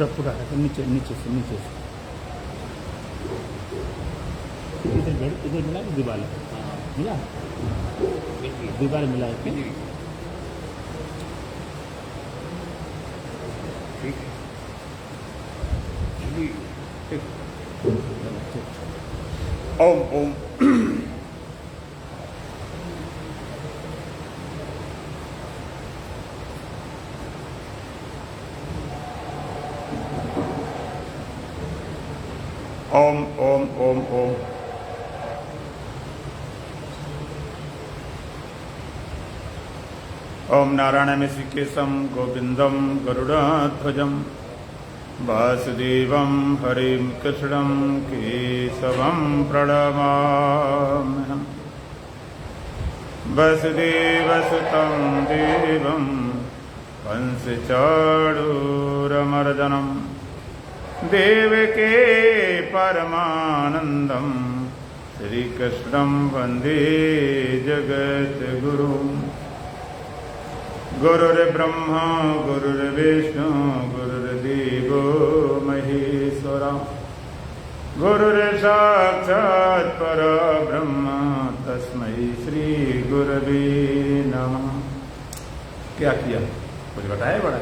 पूरा है, नीचे नीचे से इधर मिला के दीवार मिला, दीवार मिला के ओम ओम ओम ओम ओम ओम ओम नारायण ऋषिकेशं गोविंदम गरुड़ध्वजं वासुदेवं हरिं कृष्णं केशवं प्रणमाम्यहम्। वसुदेवसुतं देवं कंसचाणूरमर्दनं देवके परमानन्दं श्रीकृष्णं वन्दे जगद्गुरुम्। गुरुर्ब्रह्मा गुरुर्विष्णु गुरुर्देवो महेश्वरा गुरुर्साक्षात् परब्रह्म तस्मै श्री गुरवे नमः। क्या किया कुछ बताया? बड़ा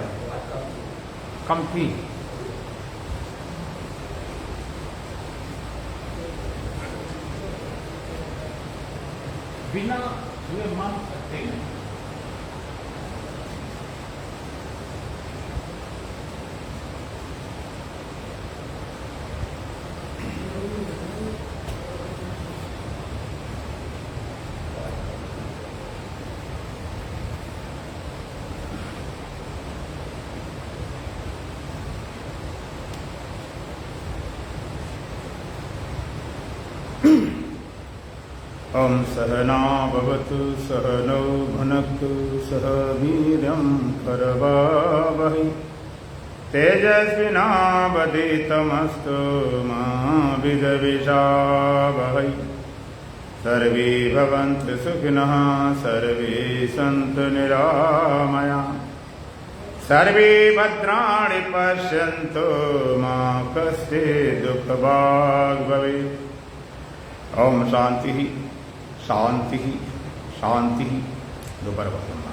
कम की बिना हुए मान सकते हैं। ओम सहना भवतु सहनौ भुनक्तु सह वीर्यं करवावहै तेजस्विनावधीतमस्तु मा विद्विषावहै। सर्वे भवन्तु सुखिनः सर्वे सन्तु निरामयाः सर्वे भद्राणि पश्यन्तु मा कश्चित् दुःखभाग् भवेत्। ओम शांति शांति शांति। दोबारा बोलूंगा।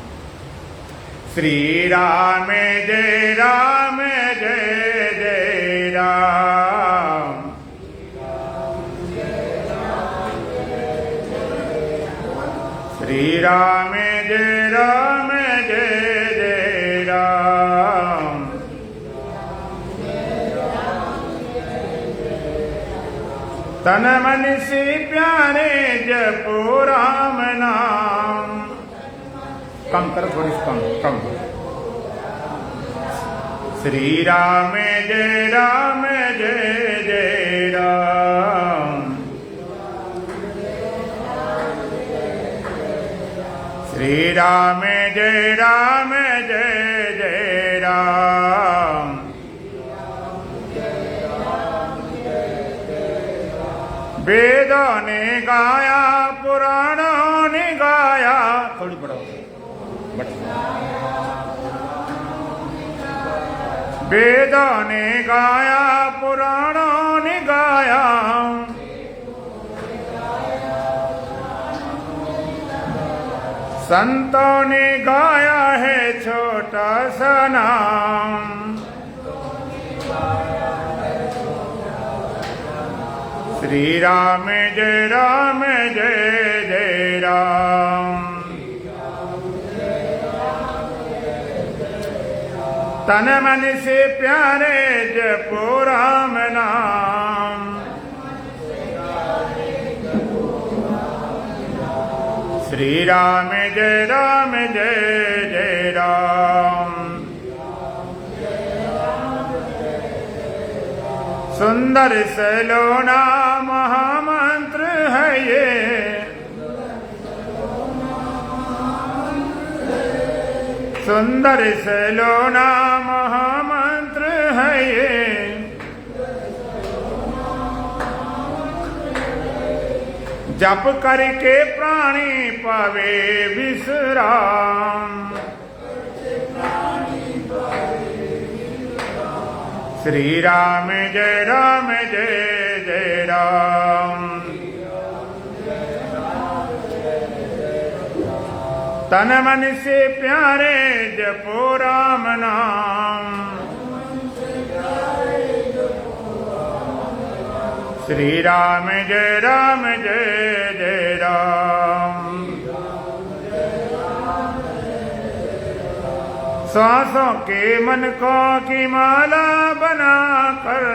श्री राम जय राम जय जय राम। श्री राम जय राम जय जय राम। तन मन से प्यारे जपो राम नाम। कम कर थोड़ी कम। श्री राम जय जय राम। श्री राम जय जय राम। वेदों ने गाया पुराणों ने गाया। थोड़ी बढ़ाओ। वेदों ने गाया पुराणों ने गाया। संतों ने गाया है छोटा सा नाम। श्री राम जय जय राम। तन मन से प्यारे जपो राम नाम। श्री राम जय जय राम। सुंदर सलोना महामंत्र है ये। सुंदर सलोना महामंत्र है ये। जप करके प्राणी पावे विश्राम। श्री राम जय जय राम। तन मन से प्यारे जपो राम नाम। श्री राम जय जय राम। सांसों के मन को की माला बनाकर,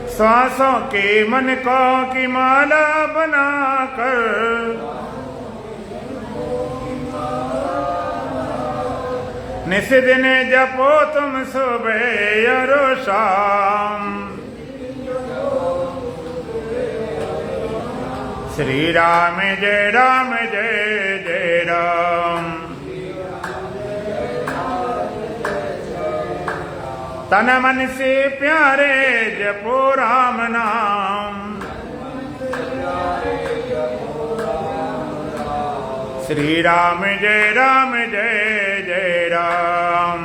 सांसों के मन को की माला बनाकर, निस दिन जपो तुम सुबह और शाम। श्री राम जय जय राम। तन मन से प्यारे जपो राम नाम। श्री राम जय जय राम।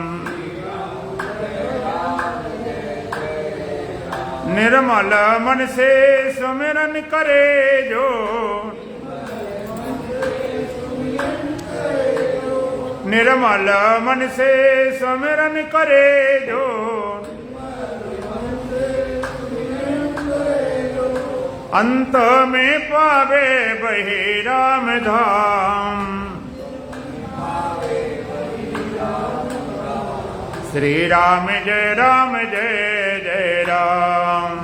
निर्मल मन से सुमिरन करे जो, निर्मल मन से सुमिरन करे जो, अंत में पावे बही राम धाम। श्री राम जय जय राम।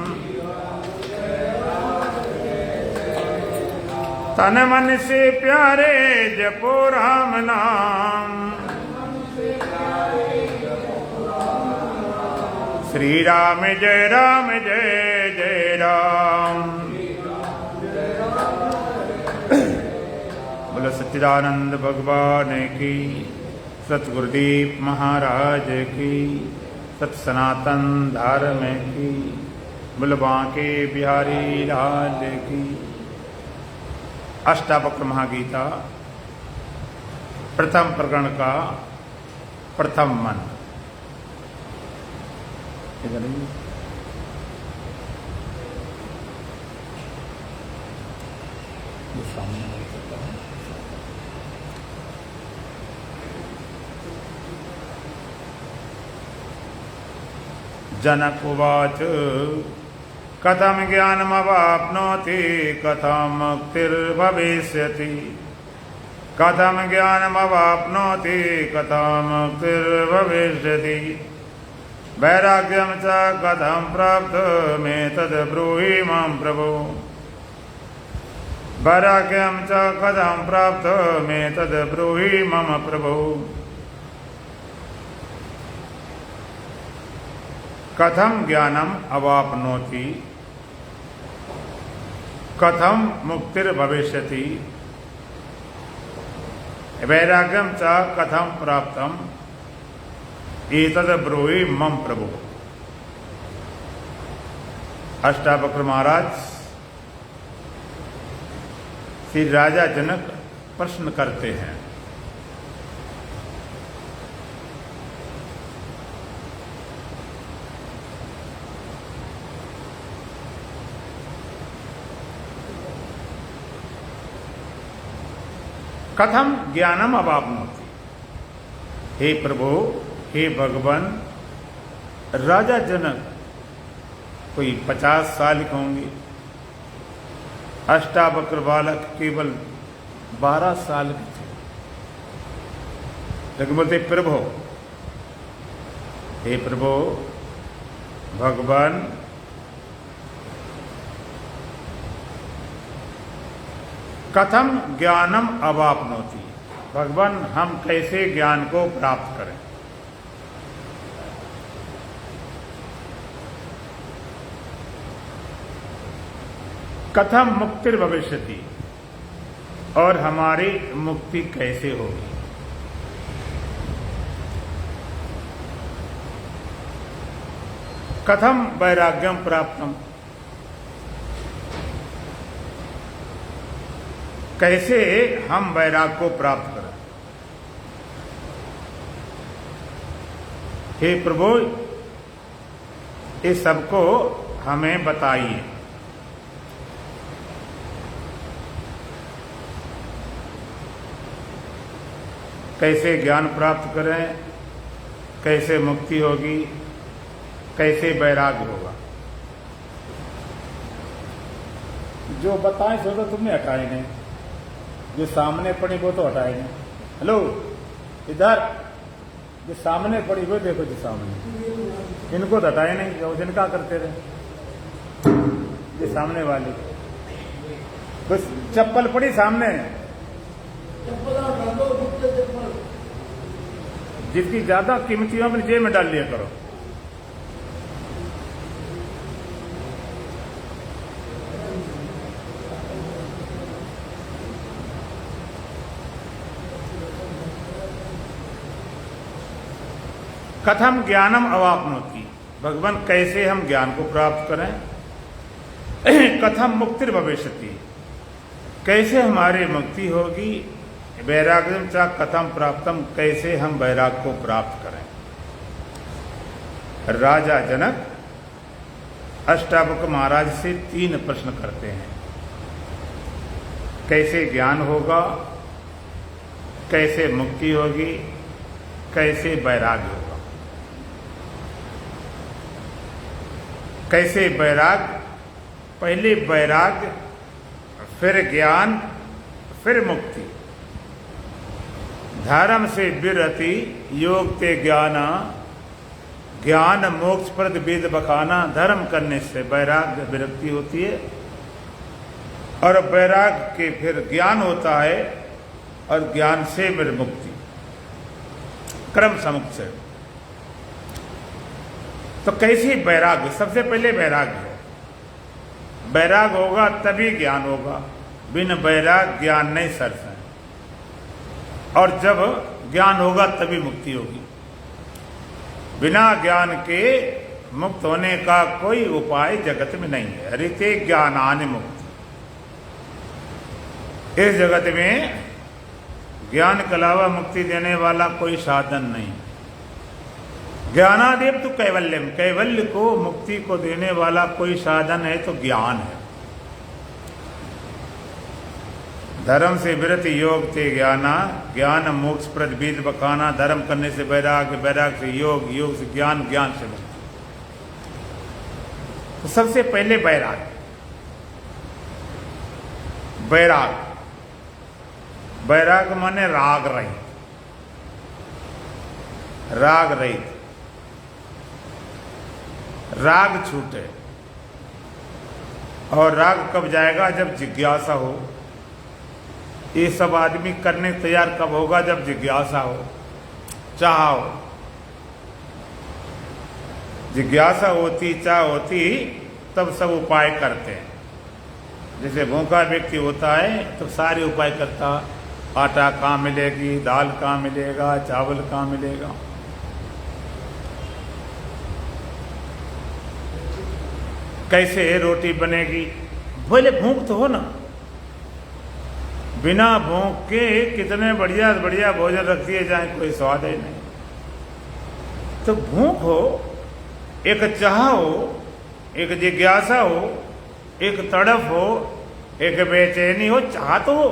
तन मन से प्यारे जपो राम नाम। श्री राम जय जय राम। बोलो सच्चिदानंद भगवान की, सतगुरुदेव महाराज की, सत सनातन धर्म की, बोलो बांके बिहारी लाल की। अष्टावक्र महागीता प्रथम प्रकरण का प्रथम मंत्र। जनक उवाच कथम ज्ञानमवाप्नोति कथम मुक्तिर्भविष्यति। कथम ज्ञानमवाप्नोति कथम मुक्तिर्भविष्यति। वैराग्यं च कथम प्राप्तमेतद् ब्रूहि मम प्रभो। वैराग्यं च कथम प्राप्तमेतद् ब्रूहि मम प्रभो। कथम ज्ञानम अवाप्नोति कथम मुक्तिर्भविष्यति। वैराग्यम च कथम प्राप्तम एतद् ब्रूहि मम प्रभु। अष्टावक्र महाराज श्री राजा जनक प्रश्न करते हैं, कथम ज्ञानम अवाप्नोति। हे प्रभु, हे भगवान, राजा जनक कोई 50 साल के होंगे, अष्टावक्र बालक केवल 12 साल के थे। लेकिन बोलते प्रभु, हे प्रभु भगवान, कथम ज्ञानम अवाप्नोति। भगवान, हम कैसे ज्ञान को प्राप्त करें। कथम मुक्तिर्भविष्यति, और हमारी मुक्ति कैसे होगी। कथम वैराग्यम प्राप्तम, कैसे हम वैराग को प्राप्त करें। हे प्रभु इस सबको हमें बताइए। कैसे ज्ञान प्राप्त करें, कैसे मुक्ति होगी, कैसे वैराग्य होगा। जो बताएं सो तो तुमने हटाए नहीं, जो सामने पड़ी वो तो हटाए नहीं। हेलो इधर जो सामने पड़ी वो देखो, जो सामने इनको तो हटाए नहीं, जो जिनका करते रहे। जो सामने वाले बस चप्पल पड़ी सामने, जिसकी ज्यादा कीमती हो अपनी जेब में डाल लिया करो। कथम ज्ञानम अवाप्नोति, भगवान कैसे हम ज्ञान को प्राप्त करें। कथम मुक्तिर भविष्यति, कैसे हमारी मुक्ति होगी। वैराग्यम च कथम प्राप्तम, कैसे हम वैराग्य को प्राप्त करें। राजा जनक अष्टावक्र महाराज से 3 प्रश्न करते हैं। कैसे ज्ञान होगा, कैसे मुक्ति होगी, कैसे वैराग्य होगा। कैसे वैराग्य, पहले वैराग्य, फिर ज्ञान, फिर मुक्ति। धर्म से विरति योग ते ज्ञाना, ज्ञान मोक्ष प्रद वेद बखाना। धर्म करने से वैराग्य विरक्ति होती है, और वैराग्य के फिर ज्ञान होता है, और ज्ञान से फिर मुक्ति, क्रम समुक्त से। तो कैसी वैराग्य, सबसे पहले वैराग्य है। वैराग्य होगा तभी ज्ञान होगा, बिन वैराग्य ज्ञान नहीं सरसा। और जब ज्ञान होगा तभी मुक्ति होगी। बिना ज्ञान के मुक्त होने का कोई उपाय जगत में नहीं है। हरिते ज्ञानानि मुक्ति, इस जगत में ज्ञान के अलावा मुक्ति देने वाला कोई साधन नहीं। ज्ञानादेव तो कैवल्यम, कैवल्य को मुक्ति को देने वाला कोई साधन है तो ज्ञान है। धर्म से विरत योग ते ज्ञाना, ज्ञान मोक्ष प्रद वेद बखाना। धर्म करने से वैराग्य, वैराग्य से योग, योग से ज्ञान, ज्ञान से मुक्ति। तो सबसे पहले वैराग्य, वैराग्य, वैराग्य माने राग रहित, राग रहित, राग छूटे। और राग कब जाएगा, जब जिज्ञासा हो। ये सब आदमी करने तैयार कब होगा, जब जिज्ञासा हो, चाह हो। जिज्ञासा होती, चाह होती, तब सब उपाय करते हैं। जैसे भूखा व्यक्ति होता है तो सारे उपाय करता, आटा कहाँ मिलेगी, दाल कहाँ मिलेगा, चावल कहाँ मिलेगा। कैसे रोटी बनेगी, बोले भूख तो हो ना। बिना भूख के कितने बढ़िया बढ़िया भोजन रख दिए जाए, कोई स्वाद ही नहीं। तो भूख हो, एक चाह हो, एक जिज्ञासा हो, एक तड़प हो, एक बेचैनी हो, चाह तो हो।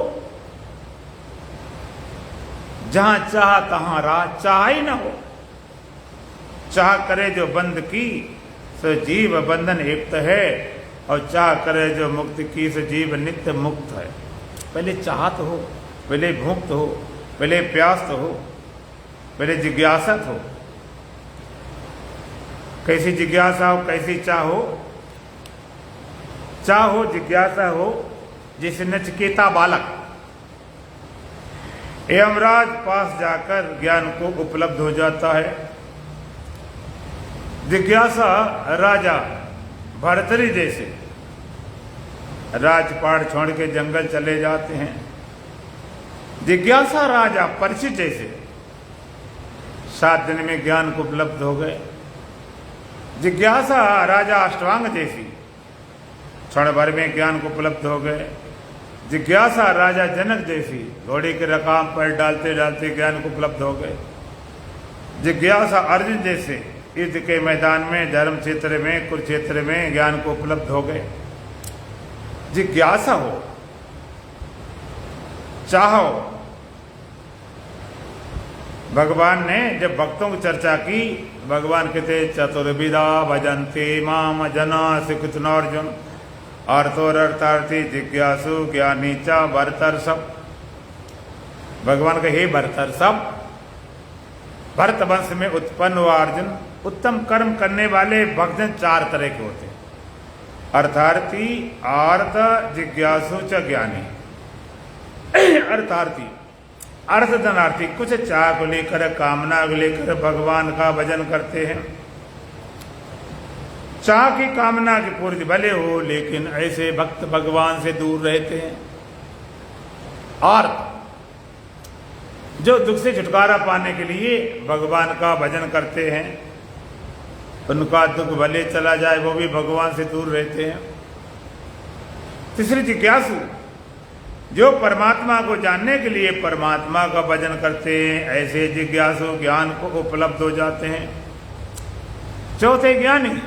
जहां चाह तहां राह, चाह ही ना हो। चाह करे जो बंद की सो जीव बंधन युक्त है, और चाह करे जो मुक्त की सो जीव नित्य मुक्त है। पहले चाहत हो, पहले भूख हो, पहले प्यास हो, पहले जिज्ञासा हो। कैसी जिज्ञासा हो, कैसी चाह हो। चाह हो, जिज्ञासा हो, जैसे नचिकेता बालक यमराज पास जाकर ज्ञान को उपलब्ध हो जाता है। जिज्ञासा राजा भर्तरी जैसे राजपाट छोड़ के जंगल चले जाते हैं। जिज्ञासा राजा परीक्षित जैसे 7 दिन में ज्ञान को उपलब्ध हो गए। जिज्ञासा राजा अष्टांग जैसी क्षण भर में ज्ञान को उपलब्ध हो गए। जिज्ञासा राजा जनक जैसी घोड़े के रकाम पर डालते डालते ज्ञान को उपलब्ध हो गए। जिज्ञासा अर्जुन जैसे युद्ध के मैदान में, धर्म क्षेत्र में, कुरुक्षेत्र में ज्ञान को उपलब्ध हो गए। जिज्ञासा हो, चाहो। भगवान ने जब भक्तों की चर्चा की, भगवान कहते चतुर्विधा भजन्ते माम जना श्रीकृष्ण अर्जुन अर्थोरर्थार्थी जिज्ञासु ज्ञानी च भरतर्षभ। भगवान का हे भरतर्षभ, भरत वंश में उत्पन्न हुआ अर्जुन, उत्तम कर्म करने वाले भक्तजन 4 तरह के होते हैं, अर्थार्थी, आर्त, जिज्ञासु च ज्ञानी। अर्थार्थी, अर्थ धनार्थी, कुछ चाह को लेकर, कामना को लेकर भगवान का भजन करते हैं। चाह की कामना की पूर्ति भले हो, लेकिन ऐसे भक्त भगवान से दूर रहते हैं। आर्त, जो दुख से छुटकारा पाने के लिए भगवान का भजन करते हैं, उनका दुख भले चला जाए वो भी भगवान से दूर रहते हैं। तीसरी जिज्ञासु, जो परमात्मा को जानने के लिए परमात्मा का भजन करते हैं, ऐसे जिज्ञासु ज्ञान को उपलब्ध हो जाते हैं। चौथे ज्ञानी,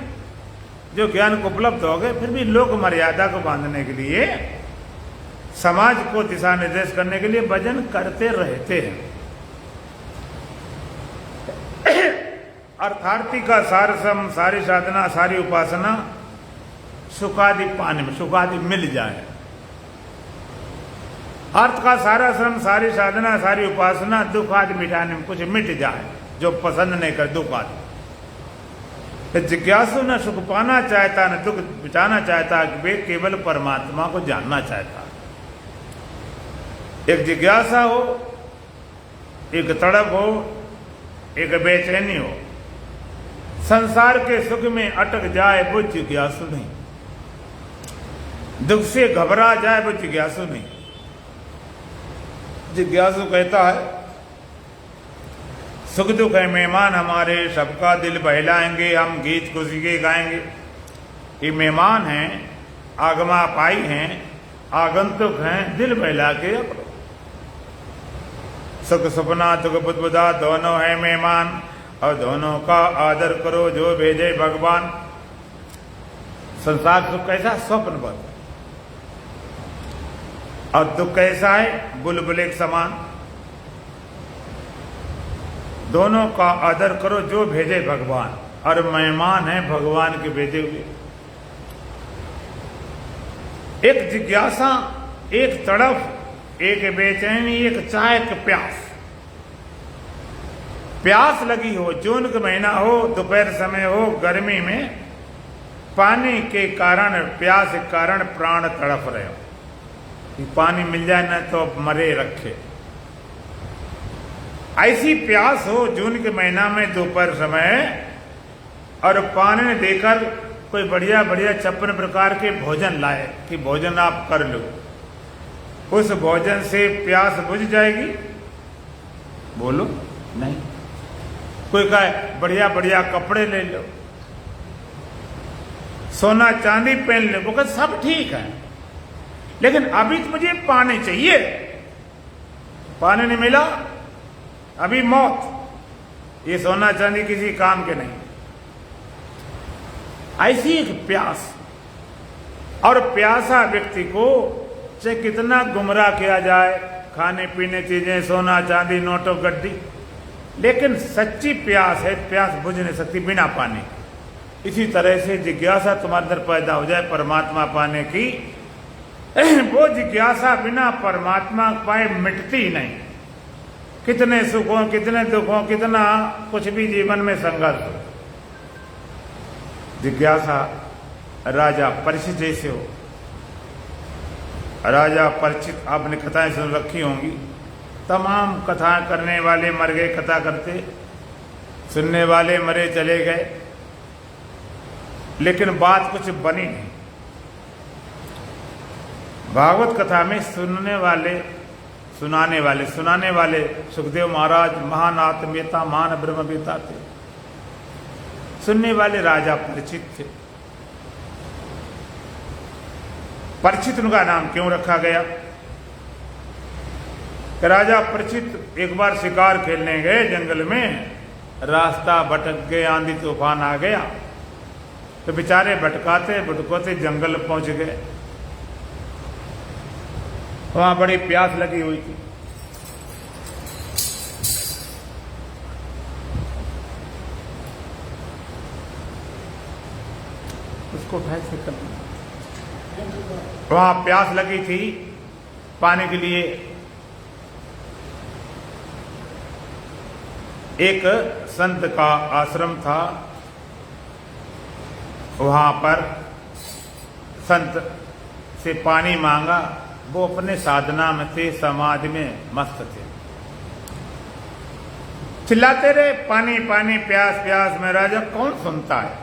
जो ज्ञान को उपलब्ध हो गए फिर भी लोक मर्यादा को बांधने के लिए, समाज को दिशा निर्देश करने के लिए भजन करते रहते हैं। अर्थार्थी का सारसम, सारी साधना, सारी उपासना सुखादि पाने में, सुखादि मिल जाए। अर्थ का सारा श्रम, सारी साधना, सारी उपासना दुख आदि मिटाने में, कुछ मिट जाए जो पसंद नहीं कर, दुख आदि। जिज्ञासु न सुख पाना चाहता, न दुख मिटाना चाहता, वे केवल परमात्मा को जानना चाहता। एक जिज्ञासा हो, एक तड़प हो, एक बेचैनी हो। संसार के सुख में अटक जाए वो जिज्ञासु नहीं, दुख से घबरा जाए वो जिज्ञासु नहीं। जिज्ञासु कहता है सुख दुख है मेहमान हमारे, सबका दिल बहलाएंगे, हम गीत खुशी के गाएंगे। ये मेहमान हैं, आगमा पाई हैं, आगंतुक हैं, दिल बहला के सुख सपना दुख बुदबुदा दोनों है मेहमान, और दोनों का आदर करो जो भेजे भगवान। संसार सुख कैसा, स्वप्नबद्ध, और दुख कैसा है, बुलबुले के समान। दोनों का आदर करो जो भेजे भगवान, और मेहमान है भगवान के भेजे हुए। एक जिज्ञासा, एक तड़फ, एक बेचैनी, एक चाह, एक प्यास। प्यास लगी हो, जून का महीना हो, दोपहर समय हो, गर्मी में पानी के कारण, प्यास के कारण प्राण तड़प रहे हो, पानी मिल जाए ना तो मरे रखे। ऐसी प्यास हो जून के महीना में दोपहर समय, और पानी देकर कोई बढ़िया बढ़िया 56 प्रकार के भोजन लाए कि भोजन आप कर लो, उस भोजन से प्यास बुझ जाएगी? बोलो नहीं। कोई कहे बढ़िया बढ़िया कपड़े ले लो, सोना चांदी पहन लो, वो कहे सब ठीक है, लेकिन अभी तो मुझे पानी चाहिए, पानी नहीं मिला अभी मौत। ये सोना चांदी किसी काम के नहीं। ऐसी एक प्यास, और प्यासा व्यक्ति को चाहे कितना गुमराह किया जाए, खाने पीने चीजें, सोना चांदी, नोटों गड्डी, लेकिन सच्ची प्यास है, प्यास बुझ नहीं सकती बिना पानी। इसी तरह से जिज्ञासा तुम्हारे अंदर पैदा हो जाए परमात्मा पाने की, वो जिज्ञासा बिना परमात्मा पाए मिटती ही नहीं। कितने सुखों, कितने दुखों, कितना कुछ भी जीवन में संघर्ष हो, जिज्ञासा राजा परीक्षित जैसे हो। राजा परीक्षित, आपने कथाएं सुन रखी होंगी, तमाम कथाएं करने वाले मर गए, कथा करते, सुनने वाले मरे चले गए, लेकिन बात कुछ बनी नहीं। भागवत कथा में सुनाने वाले सुखदेव महाराज महान आत्मवेता, महान ब्रह्मवेता थे। सुनने वाले राजा परीक्षित थे। परीक्षित उनका नाम क्यों रखा गया? कि राजा परीक्षित एक बार शिकार खेलने गए जंगल में, रास्ता भटक गए, आंधी तूफान आ गया तो बेचारे भटकाते भटकोते जंगल पहुंच गए। वहां बड़ी प्यास लगी हुई थी। उसको उठाए से कर, वहां प्यास लगी थी पानी के लिए। एक संत का आश्रम था, वहां पर संत से पानी मांगा। वो अपने साधना में थे, समाधि में मस्त थे, चिल्लाते रहे पानी पानी प्यास प्यास। में राजा कौन सुनता है?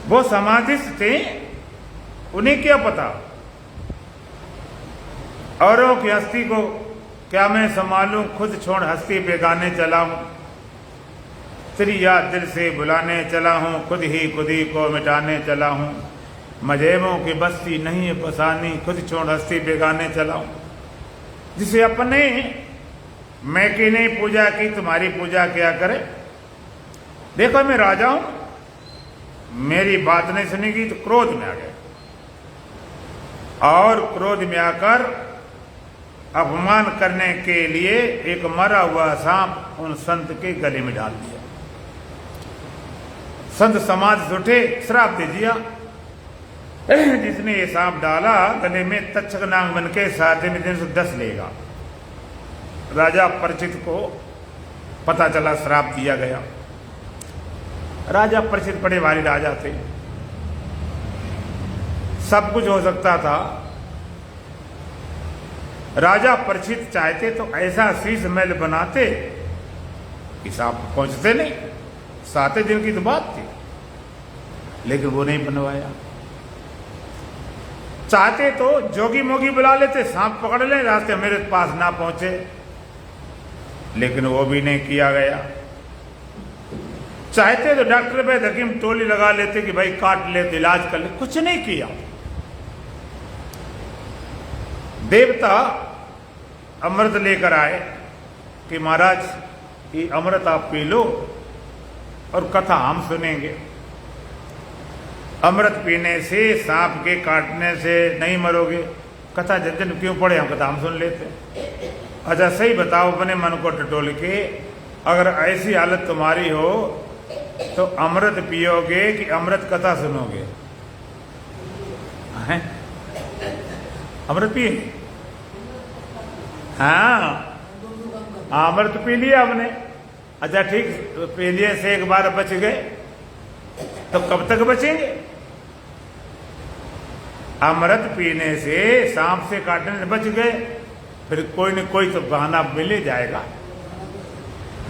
वो समाधिस्थ थे, उन्हें क्या पता औरों की हस्ती को क्या मैं संभालूं, खुद छोड़ हस्ती बेगाने चला हूं। तेरी याद दिल से बुलाने चला हूं, खुद ही को मिटाने चला हूं। मजेबों की बस्ती नहीं है बसानी, खुद छोड़ हस्ती बेगाने चला हूं। जिसे अपने मैं की नहीं पूजा की, तुम्हारी पूजा क्या करे। देखो मैं राजा हूं, मेरी बात नहीं सुनेगी तो क्रोध में आ गया, और क्रोध में आकर अपमान करने के लिए एक मरा हुआ सांप उन संत के गले में डाल दिया। संत समाज से उठे, श्राप दे दिया, जिसने ये सांप डाला गले में तक्षक नाग बन के 7वें दिन से 10 लेगा। राजा परीक्षित को पता चला श्राप दिया गया। राजा परीक्षित बड़े भारी राजा थे, सब कुछ हो सकता था। राजा परीक्षित चाहते तो ऐसा शीश महल बनाते कि सांप पहुंचते नहीं। 7वें दिन की तो बात थी, लेकिन वो नहीं बनवाया। चाहते तो जोगी मोगी बुला लेते, सांप पकड़ ले, रास्ते मेरे पास ना पहुंचे, लेकिन वो भी नहीं किया गया। चाहते तो डॉक्टर पे हकीम टोली लगा लेते कि भाई काट ले, इलाज कर ले, कुछ नहीं किया। देवता अमृत लेकर आए कि महाराज ये अमृत आप पी लो और कथा हम सुनेंगे। अमृत पीने से, सांप के काटने से नहीं मरोगे, कथा जन क्यों पढ़े, हम कथा हम सुन लेते। अच्छा सही बताओ अपने मन को टटोल के, अगर ऐसी हालत तुम्हारी हो तो अमृत पियोगे कि अमृत कथा सुनोगे? हैं? अमृत पिए? हाँ, अमृत पी लिया आपने। अच्छा ठीक, पी लिए से एक बार बच गए तो कब तक बचेंगे? अमृत पीने से, सांप से काटने से बच गए, फिर कोई न कोई तो बहाना मिल ही जाएगा।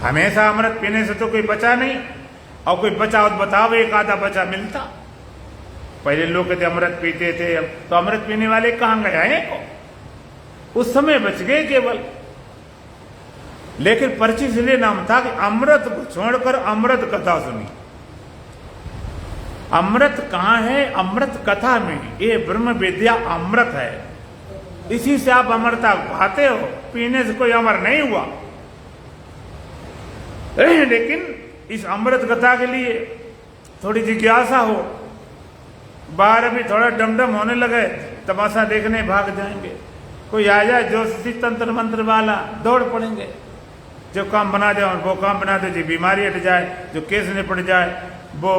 हमेशा अमृत पीने से तो कोई बचा नहीं, और कोई बचा हो तो बताओ, एक आधा बचा मिलता। पहले लोग कहते अमृत पीते थे, तो अमृत पीने वाले कहां गए हैं? उस समय बच गए केवल। लेकिन पर्ची इसलिए नाम था कि अमृत को छोड़कर अमृत कथा सुनी। अमृत कहां है? अमृत कथा में। ये ब्रह्म विद्या अमृत है, इसी से आप अमरता पाते हो। पीने से कोई अमर नहीं हुआ, लेकिन इस अमृत कथा के लिए थोड़ी जिज्ञासा हो। बाहर भी थोड़ा डमडम होने लगे, तमाशा देखने भाग जाएंगे। कोई आ जाए ज्योतिषी तंत्र मंत्र वाला, दौड़ पड़ेंगे। जो काम बना दे वो काम बना दे, जो बीमारी हट जाए, जो केस निपट जाए, वो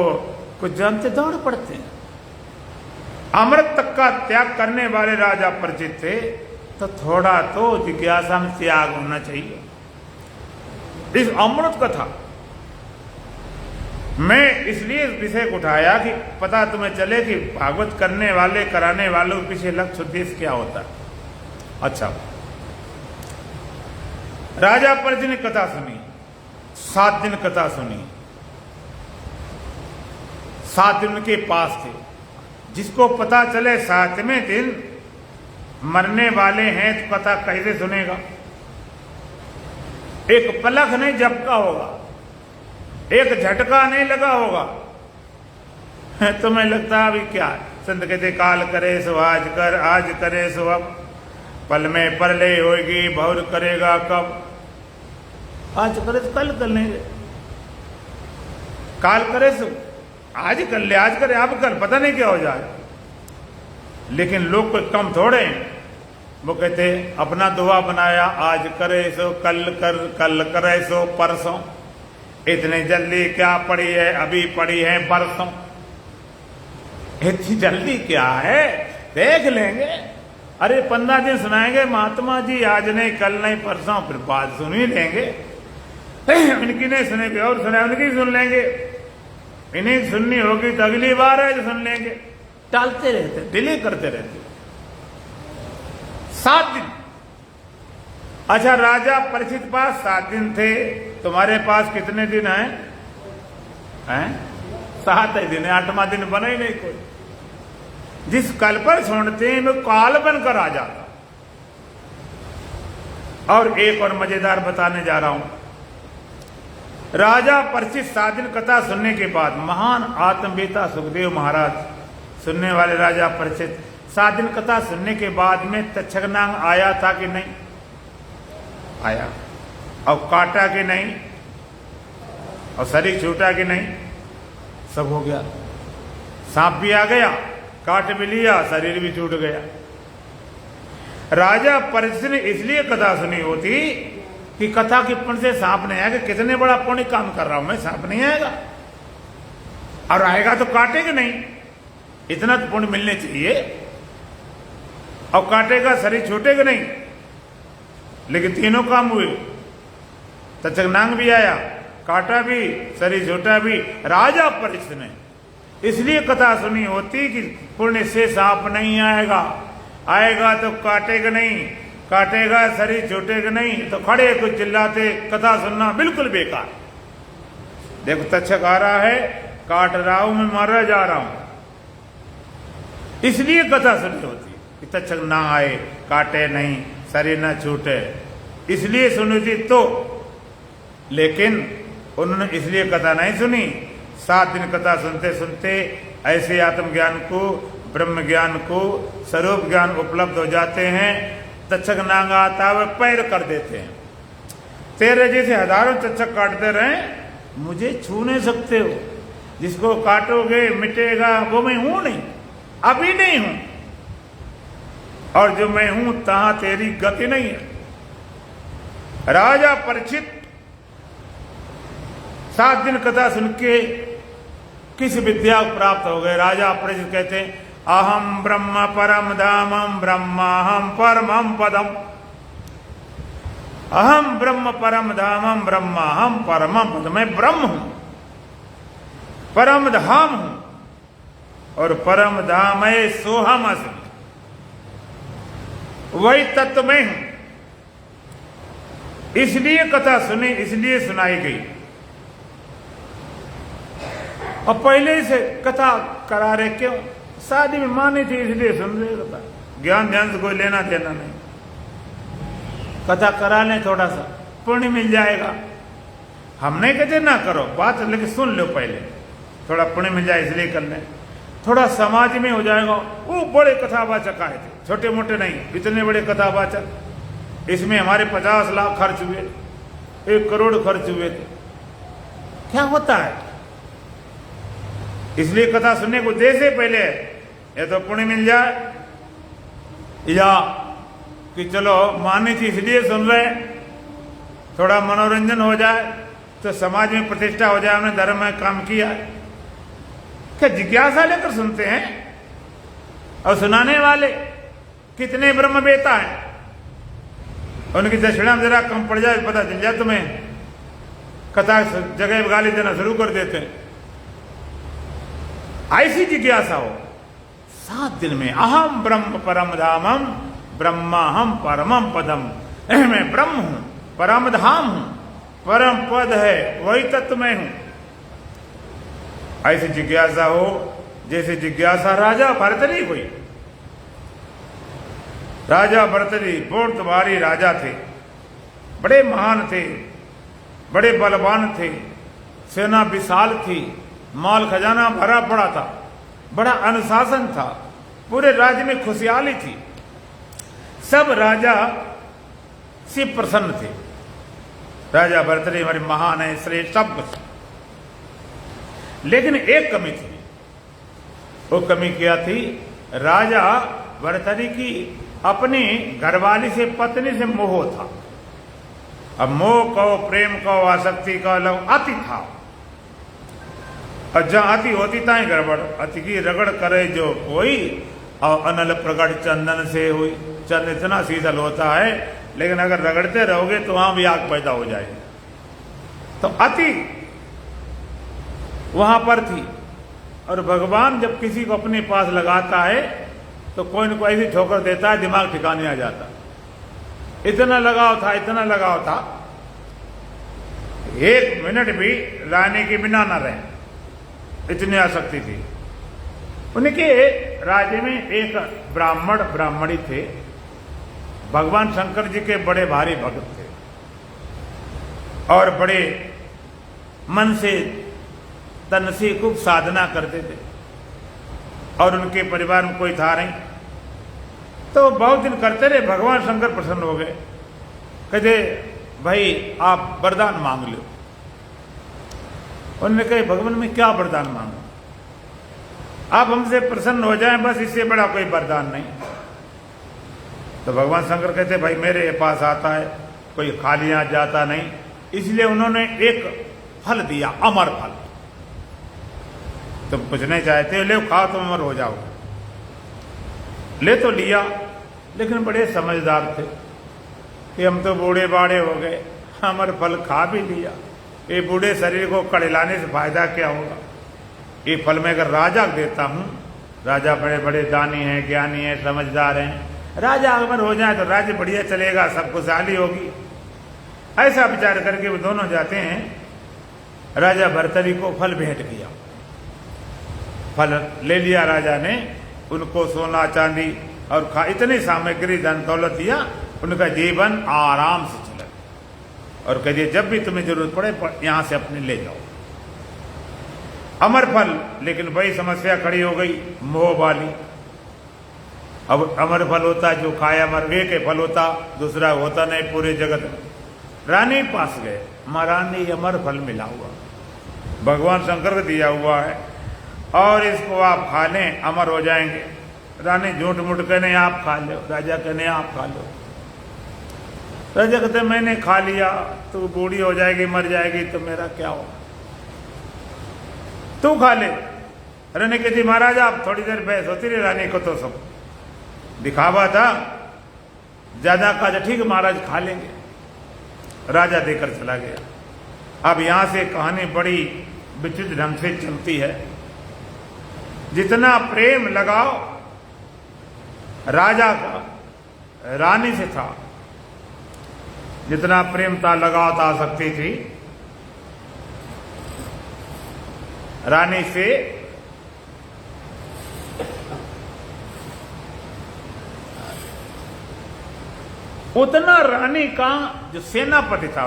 कुछ जानते दौड़ पड़ते हैं। अमृत तक का त्याग करने वाले राजा परिचित थे, तो थोड़ा तो जिज्ञासा में त्याग होना चाहिए। इस अमृत कथा मैं इसलिए इस विषय को उठाया कि पता तुम्हें चले कि भागवत करने वाले, कराने वालों के पीछे लक्ष्य उद्देश्य क्या होता है। अच्छा, राजा परिचित ने कथा सुनी, 7 दिन कथा सुनी। 7 दिन के पास थे। जिसको पता चले 7वें दिन मरने वाले हैं तो कथा कैसे सुनेगा? एक पलक नहीं झपका होगा, एक झटका नहीं लगा होगा। तुम्हें लगता अभी क्या? संत कहते काल करे सो आज कर, आज करे सो अब, पल में परलय होगी बहुर करेगा कब। आज करे तो कल कर लेंगे, काल करे तो आज कर ले, आज करे अब कर, पता नहीं क्या हो जाए। लेकिन लोग कोई कम थोड़े हैं, वो कहते अपना दुआ बनाया, आज करे सो कल कर, कल करे सो परसों, इतनी जल्दी क्या पड़ी है, अभी पड़ी है परसों। इतनी जल्दी क्या है, देख लेंगे। अरे 15 दिन सुनाएंगे महात्मा जी, आज नहीं कल नहीं परसों, फिर बात सुन ही लेंगे। इनकी नहीं सुनेंगे और सुने, उनकी सुन लेंगे। इन्हें सुननी होगी तो अगली बार है जो सुन लेंगे। टालते रहते, डिले करते रहते। 7 दिन। अच्छा, राजा परीक्षित पास 7 दिन थे, तुम्हारे पास कितने दिन हैं? 7 ही दिन है, 8वां दिन बना ही नहीं कोई। जिस कल पर छोड़ते हैं वो काल बनकर आ जाता। और एक और मजेदार बताने जा रहा हूं। राजा परीक्षित 7 दिन कथा सुनने के बाद, महान आत्मवेता सुखदेव महाराज, सुनने वाले राजा परीक्षित 7 दिन कथा सुनने के बाद में तक्षकनाग आया था कि नहीं? आया। और काटा कि नहीं? और शरीर छूटा कि नहीं? सब हो गया। सांप भी आ गया, काट भी लिया, शरीर भी छूट गया। राजा परीक्षित ने इसलिए कथा सुनी होती कि कथा के पुण्य से सांप नहीं आएगा। कितने बड़ा पुण्य काम कर रहा हूं मैं, सांप नहीं आएगा। और आएगा तो काटेगा नहीं, इतना तो पुण्य मिलने चाहिए। और काटेगा, शरीर छूटेगा नहीं। लेकिन तीनों काम हुए। तक्षकनाग भी आया, काटा भी, शरीर छूटा भी। राजा परीक्षित ने इसलिए कथा सुनी होती कि पुण्य से सांप नहीं आएगा, आएगा तो काटेगा नहीं, काटेगा शरीर छूटेगा नहीं। तो खड़े कुछ चिल्लाते, कथा सुनना बिल्कुल बेकार। देखो तक्षक आ रहा है, काट रहा हूं मैं, मारा जा रहा हूं। इसलिए कथा सुनी होती कि तक्षक ना आए, काटे नहीं, शरीर ना छूटे, इसलिए सुनी थी। तो लेकिन उन्होंने इसलिए कथा नहीं सुनी। 7 दिन कथा सुनते सुनते ऐसे आत्मज्ञान को, ब्रह्म ज्ञान को, स्वरूप ज्ञान उपलब्ध हो जाते हैं। तक्षकनाग आता है, पैर कर देते हैं। तेरे जैसे हजारों तक्षक काटते रहे, मुझे छू नहीं सकते हो। जिसको काटोगे मिटेगा, वो मैं हूं नहीं, अभी नहीं हूं। और जो मैं हूं तहां तेरी गति नहीं है। राजा परीक्षित 7 दिन कथा सुन के किस विद्या प्राप्त हो गए? राजा परीक्षित कहते हैं, अहम ब्रह्म परम धामम ब्रह्माहम परमम पदम। अहम ब्रह्म परम धामम ब्रह्माहम परमम पदम। मैं ब्रह्म हूं, परम धाम हूं, और परम धाम है सोहम असली, वही तत्व में हूं। इसलिए कथा सुनी, इसलिए सुनाई गई। और पहले से कथा करा रहे, क्यों? शादी में मानी थी इसलिए सुन रहे कथा। ज्ञान ध्यान से कोई लेना देना नहीं। कथा करा लें, थोड़ा सा पुण्य मिल जाएगा। हम नहीं कहते ना करो बात, लेकिन सुन लो पहले, थोड़ा पुण्य मिल जाए इसलिए कर लें। थोड़ा समाज में हो जाएगा। वो बड़े कथावाचक आए थे, छोटे मोटे नहीं, इतने बड़े कथावाचक। इसमें हमारे 50 लाख खर्च हुए, 1 करोड़ खर्च हुए थे। क्या होता है? इसलिए कथा सुनने को दे से पहले या तो पुण्य मिल जाए, या कि चलो मानी थी इसलिए सुन रहे, थोड़ा मनोरंजन हो जाए, तो समाज में प्रतिष्ठा हो जाए, हमने धर्म में काम किया। क्या जिज्ञासा लेकर सुनते हैं? और सुनाने वाले कितने ब्रह्मवेता हैं, उनकी दक्षिणा जरा कम पड़ जाए, पता चल जाए तुम्हें, कथा जगह गाली देना शुरू कर देते हैं। ऐसी जिज्ञासा हो। 7 दिन में अहम ब्रह्म परम धामम ब्रह्माहम परमम पदम। मैं ब्रह्म हूं, परम धाम हूं, परम पद है, वही तत्व मैं हूं। ऐसी जिज्ञासा हो जैसे जिज्ञासा राजा भरतरी हुई। राजा भरतरी बहुत भारी राजा थे, बड़े महान थे, बड़े बलवान थे, सेना विशाल थी, माल खजाना भरा पड़ा था, बड़ा अनुशासन था, पूरे राज्य में खुशहाली थी। सब राजा से प्रसन्न थे। राजा भर्तृहरि हमारे महान है, श्रेष्ठ सब कुछ। लेकिन एक कमी थी। वो कमी क्या थी? राजा भर्तृहरि की अपनी घरवाली से, पत्नी से मोह था। अब मोह कहो, प्रेम कहो, आसक्ति कहो, अति था। और जहां अति होती ताई गड़बड़। अति की रगड़ करे जो कोई, और अनल प्रगट चंदन से हुई। चंदन इतना शीतल होता है, लेकिन अगर रगड़ते रहोगे तो वहां भी आग पैदा हो जाएगी। तो अति वहां पर थी। और भगवान जब किसी को अपने पास लगाता है तो कोई न कोई ऐसी ठोकर देता है, दिमाग ठिकाने आ जाता। इतना लगाव था, इतना लगाव था, एक मिनट भी रानी के बिना न रहे, इतनी आसक्ति थी। उनके राज्य में एक ब्राह्मणी थे। भगवान शंकर जी के बड़े भारी भक्त थे और बड़े मन से, तन से खूब साधना करते थे। और उनके परिवार में कोई था नहीं। तो बहुत दिन करते रहे। भगवान शंकर प्रसन्न हो गए। कहते भाई आप वरदान मांग लो। उन्होंने कहा भगवान मैं क्या वरदान मांगू? आप हमसे प्रसन्न हो जाएं, बस, इससे बड़ा कोई वरदान नहीं। तो भगवान शंकर कहते भाई मेरे पास आता है कोई खाली यहाँ जाता नहीं। इसलिए उन्होंने एक फल दिया, अमर फल। तुम कुछ नहीं चाहते हो, ले खाओ, तुम अमर हो जाओ। ले तो लिया, लेकिन बड़े समझदार थे कि हम तो बूढ़े बाड़े हो गए, अमर फल खा भी लिया, ये बूढ़े शरीर को कड़लाने से फायदा क्या होगा? ये फल मैं अगर राजा को देता हूं, राजा बड़े बड़े दानी हैं, ज्ञानी हैं, समझदार हैं, राजा अमर हो जाए तो राज्य बढ़िया चलेगा, सब खुशहाली होगी। ऐसा विचार करके वो दोनों जाते हैं। राजा भर्तृहरि को फल भेंट किया। फल ले लिया राजा ने, उनको सोना चांदी और इतनी सामग्री धन दौलत दिया, उनका जीवन आराम से चला। और कहिए जब भी तुम्हें जरूरत पड़े यहां से अपने ले जाओ। अमर फल, लेकिन वही समस्या खड़ी हो गई, मोह वाली। अब अमर फल होता जो खाए अमर, एक फल होता, दूसरा होता नहीं पूरे जगत में। रानी पास गए, महारानी अमर फल मिला हुआ, भगवान शंकर को दिया हुआ है, और इसको आप खा लें अमर हो जाएंगे। रानी झूठ मूठ कहने आप खा लो, राजा कहने आप खा लो। राजा कहते मैंने खा लिया तो बूढ़ी हो जाएगी, मर जाएगी, तो मेरा क्या होगा? तू खा ले। रानी कहती महाराज आप थोड़ी देर बहस होती रही, रानी को तो सब दिखावा था, ज्यादा का ठीक महाराज खा लेंगे। राजा देकर चला गया। अब यहां से कहानी बड़ी विचित्र ढंग से चलती है। जितना प्रेम लगाओ राजा का रानी से था, जितना प्रेम था लगाव था आसक्ति थी रानी से, उतना रानी का जो सेनापति था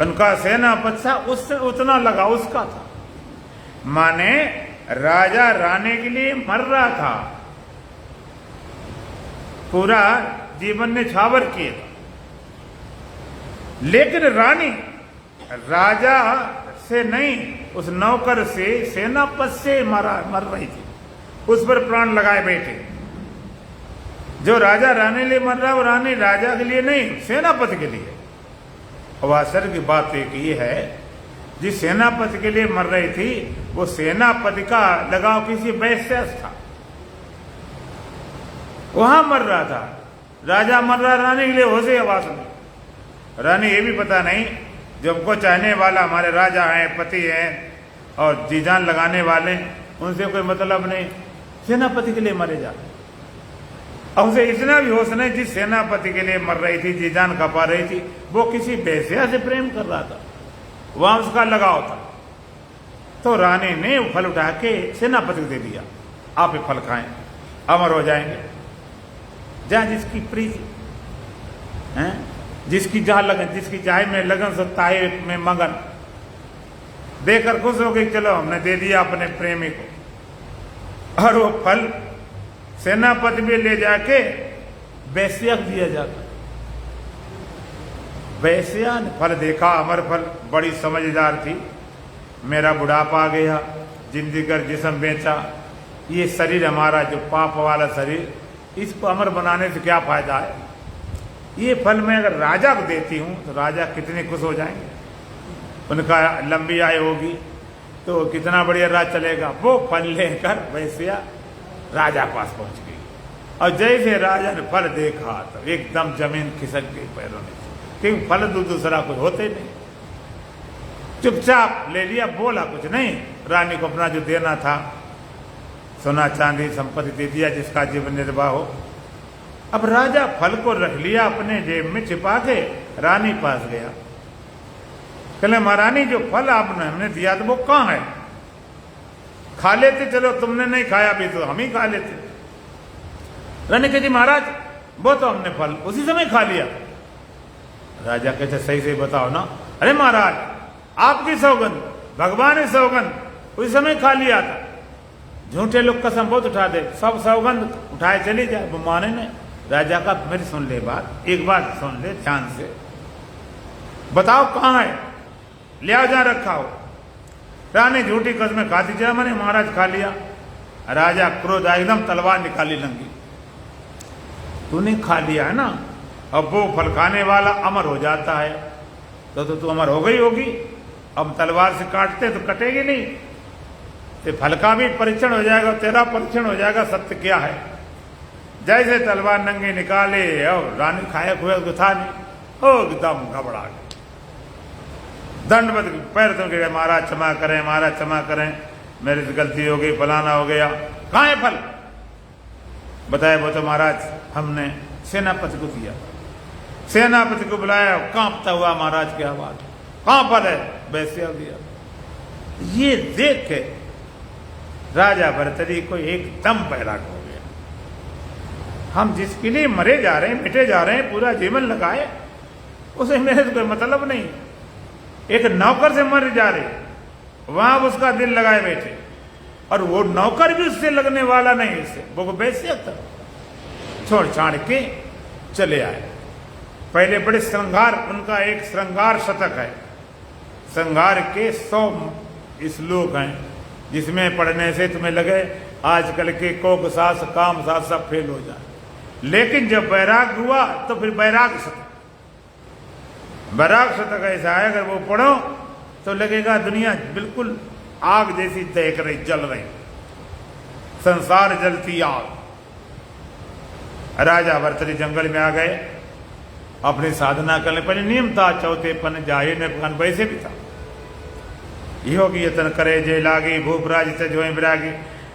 उनका सेनापति था, उससे उतना लगा उसका था। माने राजा रानी के लिए मर रहा था, पूरा जीवन ने छावर किए था, लेकिन रानी राजा से नहीं, उस नौकर से, सेनापति से मर रही थी, उस पर प्राण लगाए बैठे। जो राजा रानी लिए मर रहा है वो रानी राजा के लिए नहीं, सेनापति के लिए। और आश्चर्य की बात एक ये है, जिस सेनापति के लिए मर रही थी वो सेनापति का लगाव किसी वैश्य से था, वहां मर रहा था। राजा मर रहा, रानी के लिए होशे आवाज में। रानी ये भी पता नहीं, जो हमको चाहने वाला हमारे राजा हैं, पति हैं और जी जान लगाने वाले, उनसे कोई मतलब नहीं, सेनापति के लिए मरे जा। और उसे इतना भी होश नहीं, जिस सेनापति के लिए मर रही थी, जी जान खपा रही थी, वो किसी बेस्या से प्रेम कर रहा था, वहां उसका लगाव था। तो रानी ने वो फल उठा के सेनापति को दे दिया, आप ये फल खाएं, अमर हो जाएंगे। जहां जिसकी प्रीति है, जिसकी जहां लगन, जिसकी चाहे में लगन सो ताहे में मगन, देकर खुश हो गई, चलो हमने दे दिया अपने प्रेमी को। और वो फल सेनापति भी ले जाके वैश्य दिया जाता। वैश्या ने फल देखा, अमर फल, बड़ी समझदार थी। मेरा बुढ़ापा आ गया, जिंदगी कर जिस्म बेचा, ये शरीर हमारा जो पाप वाला शरीर, इसको अमर बनाने से क्या फायदा है? ये फल मैं अगर राजा को देती हूँ तो राजा कितने खुश हो जाएंगे, उनका लंबी आयु होगी, तो कितना बढ़िया राज चलेगा। वो फल लेकर वैश्या राजा पास पहुंच गई, और जैसे राजा ने फल देखा तो एकदम जमीन खिसक गई पैरों में, क्योंकि फल दूसरा कुछ होते नहीं। चुपचाप ले लिया, बोला कुछ नहीं। रानी को अपना जो देना था, सोना चांदी संपत्ति दे दिया, जिसका जीवन निर्वाह हो। अब राजा फल को रख लिया अपने जेब में छिपा के, रानी पास गया, कहले महारानी जो फल आपने हमने दिया था वो कहाँ है? खा लेते, चलो तुमने नहीं खाया भी तो हम ही खा लेते। रानी कहती महाराज वो तो हमने फल उसी समय खा लिया। राजा कहते सही से बताओ ना। अरे महाराज आपकी सौगंध, भगवान ने सौगंध उस समय खा लिया था। झूठे लोग कसम बहुत उठा दे, सब सौगंध उठाए चली जाए, वो माने नहीं। राजा का मेरी सुन ले बात, एक बात सुन ले ध्यान से, बताओ कहाँ है, ले आओ जहां रखा हो। रानी झूठी कसमें खाती जा, मैंने महाराज खा लिया। राजा क्रोध आया, एकदम तलवार निकाली लंगी, तूने खा लिया है ना, अब वो फल खाने वाला अमर हो जाता है तो तू अमर हो गई होगी। अब तलवार से काटते तो कटेगी नहीं, तो फल का भी परीक्षण हो जाएगा, तेरा परीक्षण हो जाएगा सत्य क्या है। जैसे तलवार नंगी निकाले और रानी खाया खुआ तो था नहीं, ओ एकदम घबरा गए, दंडवत पैर तो गए, महाराज क्षमा करें, महाराज क्षमा करें, मेरे से गलती हो गई, फलाना हो गया। कहाँ है फल? बताया वो तो महाराज हमने सेनापति को दिया। सेनापति को बुलाया, कांपता हुआ महाराज की आवाज, कहाँ फल है? वैसे दिया। ये देख के राजा भर्तरी को एकदम बैराग हो गया। हम जिसके लिए मरे जा रहे हैं, मिटे जा रहे हैं, पूरा जीवन लगाए, उसे मेरे से कोई मतलब नहीं। एक नौकर से मर जा रहे, वहां उसका दिल लगाए बैठे, और वो नौकर भी उससे लगने वाला नहीं, इससे वो वैश्य छोड़ छाड़ के चले आए। पहले बड़े श्रृंगार, उनका एक श्रृंगार शतक है, श्रृंगार के 100 श्लोक हैं, जिसमें पढ़ने से तुम्हें लगे आजकल के कोक सास काम सास सब फेल हो जाए। लेकिन जब बैराग हुआ तो फिर बैराग शतक, बैराग शतक ऐसा है, अगर वो पढ़ो तो लगेगा दुनिया बिल्कुल आग जैसी दहक रही, जल रही, संसार जलती आग। राजा भर्तरी जंगल में आ गए, अपनी साधना करने, पहले नियम था चौथे पन जाए न भगवान, वैसे भी था, योगी यतन करे जय लागी, भूप राज से जो विरागी।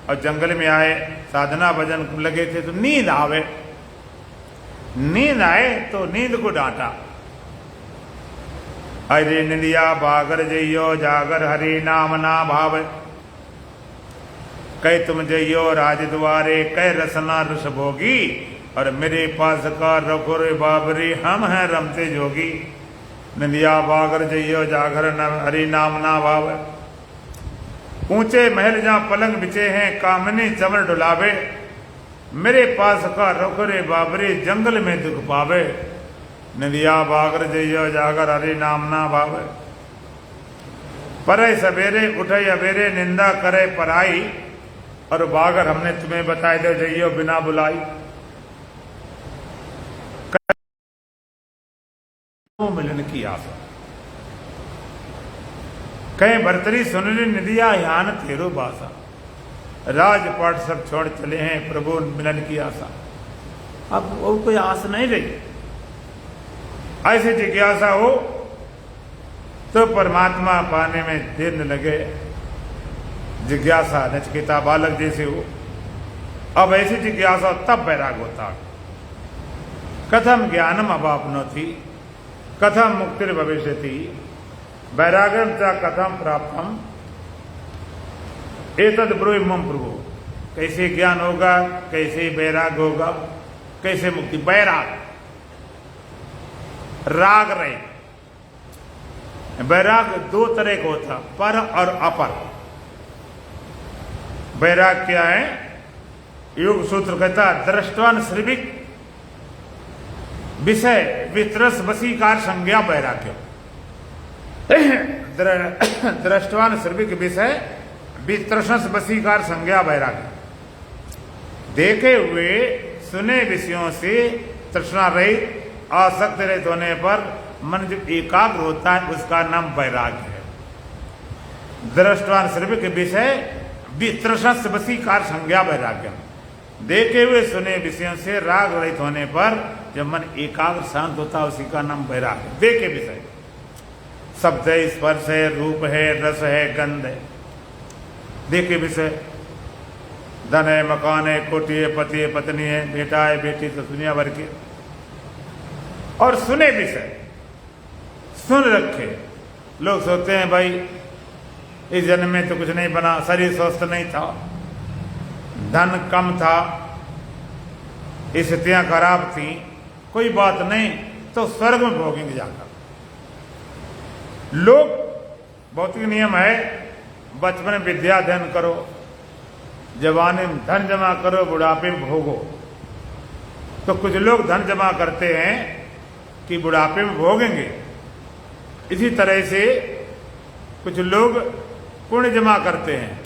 और जंगल में आए, साधना भजन लगे थे, तो नींद आवे, नींद आए तो नींद को डांटा, अरे निंदिया बागर जइयो जागर हरि नाम ना भाव, कह तुम जइयो राज द्वारे कह रसना रस भोगी, और मेरे पास का रखो रे बाबरी हम हैं रमते जोगी। निंदिया बागर जइयो जागर हरि नाम ना भाव, ऊंचे महल जहां पलंग बिछे हैं कामनी चमर डुलावे, मेरे पास का रखो रे बाबरी जंगल में दुख पावे। नदिया बागर जइयो जागर हरि नाम ना भावे, परे सवेरे उठे अवेरे निंदा करे पराई, और बागर हमने तुम्हें बताए दे जइयो बिना बुलाई। मिलन की आशा कहीं भर्तरी सुन ली निदिया यान तेरो बासा, राजपाट सब छोड़ चले हैं प्रभु मिलन की आशा। अब वो कोई आस नहीं रही, ऐसी जिज्ञासा हो तो परमात्मा पाने में देर न लगे, जिज्ञासा नचकेता बालक जैसे हो। अब ऐसी जिज्ञासा तब बैराग होता, कथम ज्ञानम अवाप्नोति कथम मुक्तिर भविष्यति, वैराग्यम च कथम प्राप्तम एतद ब्रूहि मम प्रभु। कैसे ज्ञान होगा, कैसे वैराग होगा, कैसे मुक्ति। वैराग राग रहे, वैराग दो तरह का होता, पर और अपर। वैराग क्या है? योग सूत्र कहता दृष्टवान श्रविक विषय वितरस वशीकार संज्ञा वैराग्य। दृष्टवान सर्विक विषय वितरस वशीकार संज्ञा वैराग्य। देखे हुए सुने विषयों से तृष्णा रहित आसक्त रहित होने पर मन जो एकाग्र होता है उसका नाम वैराग्य है। दृष्टवान सर्विक विषय वितरस वशीकार संज्ञा वैराग्य। देखे हुए सुने विषयों से राग रहित होने पर जब मन एकाग्र शांत होता है उसी का नाम वैराग्य। देखे विषय शब्द है, स्पर्श है, रूप है, रस है, गंध है। देखे विषय धन है, मकान है, कोठी है, पति है, पत्नी है, बेटा है, बेटी, तो दुनिया भर के। और सुने विषय सुन रखे। लोग सोचते हैं भाई इस जन्म में तो कुछ नहीं बना, शरीर स्वस्थ नहीं था, धन कम था, स्थितियां खराब थी, कोई बात नहीं, तो स्वर्ग में भोगेंगे जाकर। लोग भौतिक नियम है, बचपन में विद्या अध्ययन करो, जवानी में धन जमा करो, बुढ़ापे में भोगो। तो कुछ लोग धन जमा करते हैं कि बुढ़ापे में भोगेंगे। इसी तरह से कुछ लोग पुण्य जमा करते हैं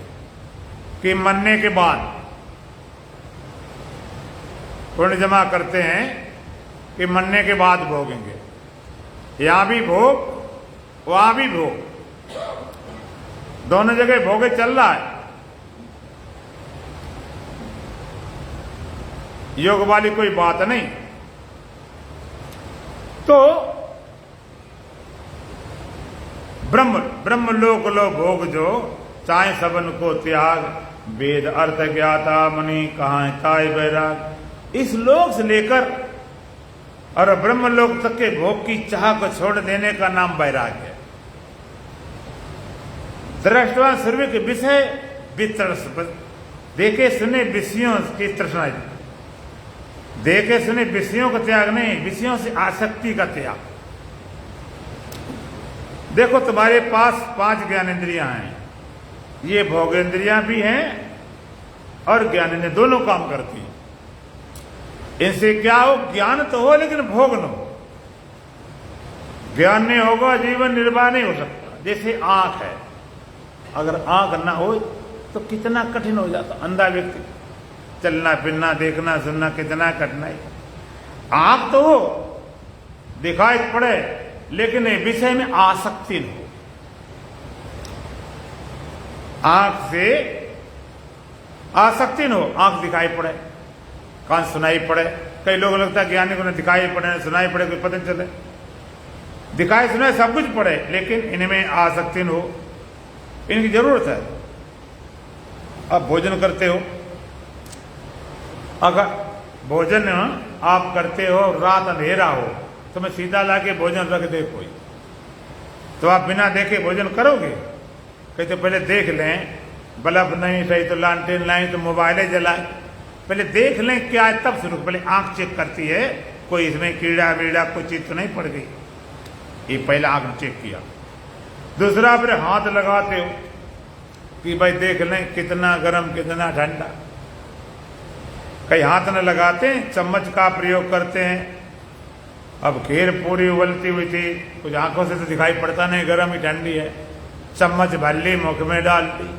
कि मरने के बाद, पुण्य जमा करते हैं कि मरने के बाद भोगेंगे। यहां भी भोग, वहां भी भोग, दोनों जगह भोगे चल रहा है। योग वाली कोई बात नहीं। तो ब्रह्म लोक लो भोग जो, चाहे सबन को त्याग, वेद अर्थ ज्ञाता मुनि कहाँ काय वैराग। इस लोक से लेकर और ब्रह्म लोक तक के भोग की चाह को छोड़ देने का नाम वैराग्य है। दृष्टवान सर्वे के विषय वितरस, देखे सुने विषयों की तृष्णा, देखे सुने विषयों का त्याग नहीं, विषयों से आसक्ति का त्याग। देखो तुम्हारे पास 5 ज्ञानेंद्रियां हैं, ये भोगेंद्रियां भी हैं और ज्ञानेंद्रियां, दोनों काम करती हैं। इनसे क्या हो, ज्ञान तो हो लेकिन भोग न हो। ज्ञान नहीं होगा जीवन निर्वाह नहीं हो सकता। जैसे आंख है, अगर आंख ना हो तो कितना कठिन हो जाता। अंधा व्यक्ति चलना फिरना देखना सुनना कितना कठिनाई। आंख तो हो, दिखाई पड़े, लेकिन विषय में आसक्ति न हो। आंख से आसक्ति न हो, आंख दिखाई पड़े, कान सुनाई पड़े। कई लोग लगता है ज्ञानी को न दिखाई पड़े न सुनाई पड़े, कोई पता नहीं चले। दिखाई सुनाई सब कुछ पड़े, लेकिन इनमें आसक्ति न हो। इनकी जरूरत है। अब भोजन करते हो, अगर भोजन आप करते हो, रात अंधेरा हो, तो मैं सीधा लाके भोजन रख दे कोई, तो आप बिना देखे भोजन करोगे? कहीं तो पहले देख लें, बल्ब नहीं सही तो लालटेन लाएं तो मोबाइल जलाए, पहले देख लें क्या है तब शुरू। पहले आंख चेक करती है कोई इसमें कीड़ा वीड़ा कोई चीज तो नहीं पड़ गई, ये पहले आंख चेक किया। दूसरा फिर हाथ लगाते हो कि भाई देख लें कितना गर्म कितना ठंडा। कई हाथ न लगाते हैं, चम्मच का प्रयोग करते हैं। अब खीर पूरी उबलती हुई थी, कुछ आंखों से तो दिखाई पड़ता नहीं गर्म ही ठंडी है, चम्मच भर ली मुख में डाल ली।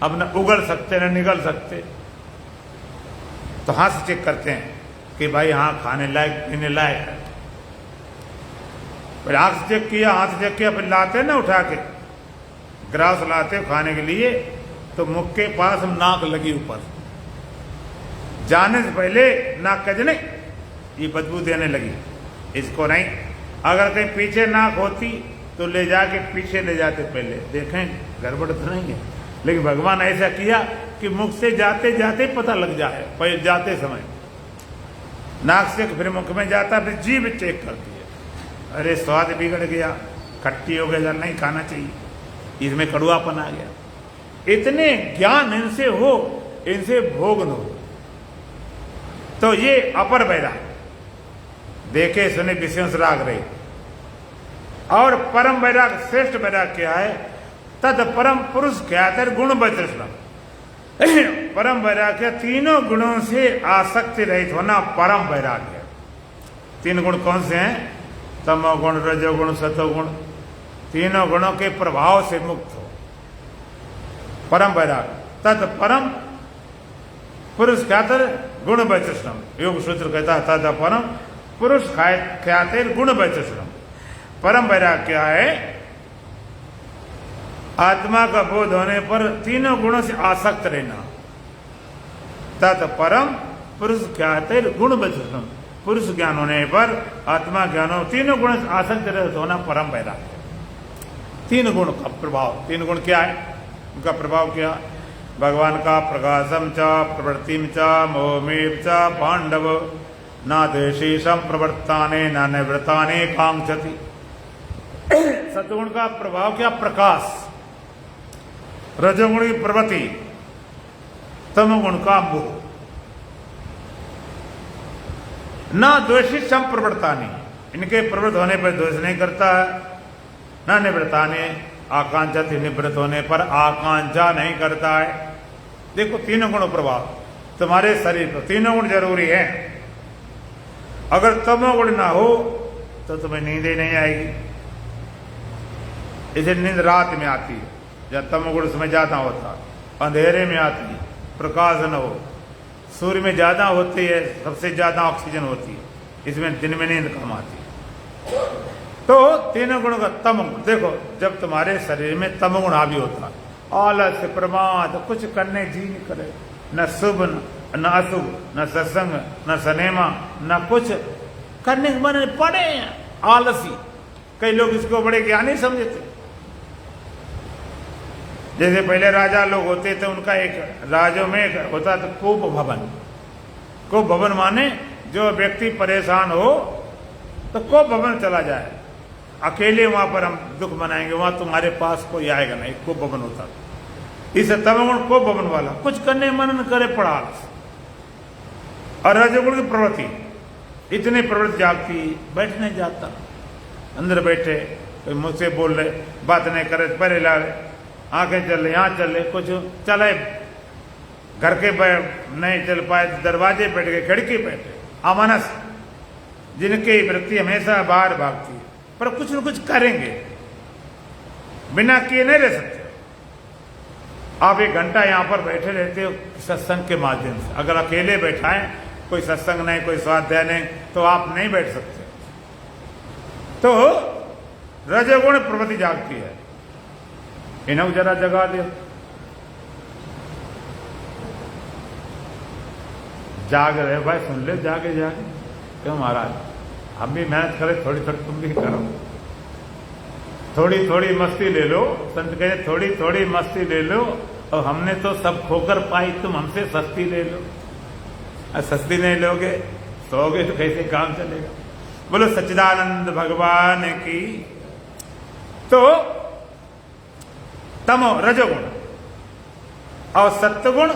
अब न उगल सकते न निगल सकते, तो हाथ से चेक करते हैं कि भाई हाँ खाने लायक पीने लायक है। फिर आंख से चेक किया, हाथ से चेक किया, फिर लाते ना उठा के ग्रास लाते खाने के लिए, तो मुख के पास नाक लगी ऊपर, जाने से पहले नाक कज नहीं ये बदबू देने लगी, इसको नहीं। अगर कहीं पीछे नाक होती तो ले जाके पीछे ले जाते, पहले देखें गड़बड़ तो नहीं है। लेकिन भगवान ऐसा किया कि मुख से जाते जाते पता लग जाए, पहले जाते समय नाक से फिर मुख में जाता, फिर जीभ चेक करती है, अरे स्वाद बिगड़ गया, खट्टी हो गया, नहीं खाना चाहिए, इसमें कड़ुआपन आ गया। इतने ज्ञान इनसे हो, इनसे भोग न हो, तो ये अपर वैराग, देखे सुने विषयों से राग रही। और परम वैराग, श्रेष्ठ वैराग क्या है? तद परम पुरुष ख्यात गुण वैतृष्णा। परम वैराग क्या? तीनों गुणों से आसक्ति रहित होना परम वैराग है। तीन गुण कौन से हैं? तमोगुण, रजोगुण, सतोगुण। तीनों गुणों के प्रभाव से मुक्त हो। परम वैराग तद परम पुरुष ख्यातर गुण वैचष्णम। योग सूत्र कहता है तद परम पुरुष ख्यातिर गुण वैचष्णम। परम वैराग क्या है? आत्मा का बोध होने पर तीनों गुणों से आसक्त रहना। तत् परम पुरुष ख्यातिर गुण वैचष्णम। पुरुष ज्ञान होने पर, आत्मा ज्ञान हो, तीनों गुणों से आसक्त रहित होना परम वैराग है। तीन गुण का प्रभाव। तीन गुण क्या है? उनका प्रभाव क्या? भगवान का प्रकाशम च प्रवृत्तिम च मोहमेव च पांडव न द्वेषी संप्रवर्ताने न निवृत्ताने कांक्षति। सतगुण का प्रभाव क्या? प्रकाश। रजोगुण की प्रवृत्ति, तमोगुण का मोह। न द्वेषी संप्रवर्ताने, इनके प्रवृत्त होने पर द्वेष नहीं करता है। न निवृत्ताने, आकांक्षा निवृत्त होने पर आकांक्षा नहीं करता है। देखो तीनों गुण प्रभाव तुम्हारे शरीर पर, तीनों गुण जरूरी है। अगर तमोगुण ना हो तो तुम्हें नींद ही नहीं आएगी। इसे नींद रात में आती है, जब तमोगुण उसमें ज्यादा होता, अंधेरे में आती है, प्रकाश न हो। सूर्य में ज्यादा होती है, सबसे ज्यादा ऑक्सीजन होती है, इसमें दिन में नींद कम आती है। तो तीनों गुणों का तमगुण, देखो जब तुम्हारे शरीर में तमगुण हावी होता है, आलस्य, प्रमाद, कुछ करने जी नहीं करे, न शुभ न अशुभ, न सत्संग, न सिनेमा, न कुछ करने के मन पड़े आलसी। कई लोग इसको बड़े ज्ञानी समझते। जैसे पहले राजा लोग होते थे, उनका एक राज्यों में एक होता था कूप भवन। कूप भवन माने जो व्यक्ति परेशान हो तो कूप भवन चला जाए, अकेले वहां पर हम दुख मनाएंगे, वहां तुम्हारे पास कोई आएगा नहीं। कूप भवन होता था। इसे तमोगुण कूप भवन वाला, कुछ करने मन न करे पड़ा। और रजोगुण की प्रवृत्ति, इतनी प्रवृत्ति जागती, बैठ नहीं जाता। अंदर बैठे कोई मुझसे बोल रहे, बात नहीं करे, परे ला रहे, आंखें चल रही, यहाँ चल रहे, कुछ चले, घर के नहीं चल पाए, दरवाजे बैठ गए, खिड़की बैठे, अमानस, जिनकी वृत्ति हमेशा बाहर भागती है, पर कुछ न कुछ करेंगे, बिना किए नहीं रह सकते। आप एक घंटा यहां पर बैठे रहते हो सत्संग के माध्यम से। अगर अकेले बैठाएं, कोई सत्संग नहीं, कोई स्वाध्याय नहीं, तो आप नहीं बैठ सकते। तो रजोगुण प्रवृत्ति जागती है, इन्हें जरा जगा दे। जाग रहे भाई, सुन ले, जागे जागे। क्यों महाराज, हम भी मेहनत करें, थोड़ी थोड़ी तुम भी करो, थोड़ी थोड़ी मस्ती ले लो। संत कहे थोड़ी थोड़ी मस्ती ले लो, और हमने तो सब खोकर पाई, तुम हमसे सस्ती ले लो। सस्ती नहीं लोगे, सोगे तो कैसे काम चलेगा? बोलो सच्चिदानंद भगवान की। तो तमो रजोगुण और सत्वगुण,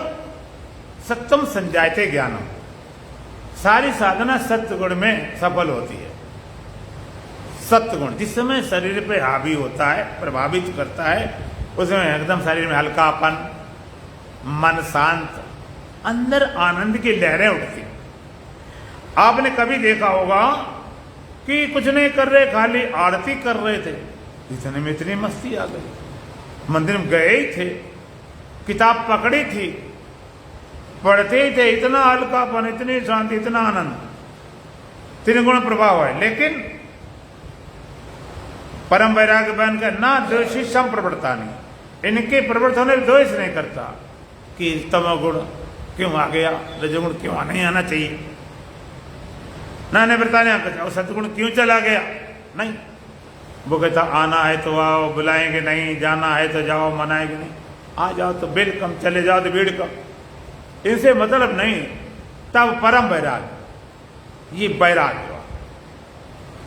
सत्यम संजायते ज्ञानम। सारी साधना सत्वगुण में सफल होती है। सत्वगुण जिस समय शरीर पे हावी होता है, प्रभावित करता है, उसमें एकदम शरीर में हल्कापन, मन शांत, अंदर आनंद की लहरें उठती। आपने कभी देखा होगा कि कुछ नहीं कर रहे, खाली आरती कर रहे थे, इतने में इतनी मस्ती आ गई। मंदिर में गए ही थे, किताब पकड़ी थी, पढ़ते ही थे, इतना हल्कापन, इतनी शांति, इतना आनंद। तीन गुण प्रभाव है। लेकिन परम वैराग्य बनकर ना द्वेषी सम प्रवृत्ता नहीं, इनके प्रवृत्त होने द्वेष नहीं करता कि तमोगुण क्यों आ गया, रजोगुण क्यों नहीं आना चाहिए, ना निवृत्ता नहीं, और सतगुण क्यों चला गया, नहीं। वो कहता आना है तो आओ, बुलाएंगे नहीं, जाना है तो जाओ, मनाएंगे नहीं, आ जाओ तो वेलकम, चले जाओ तो वेलकम, इनसे मतलब नहीं। तब परम वैराग्य, ये वैराग्य हुआ।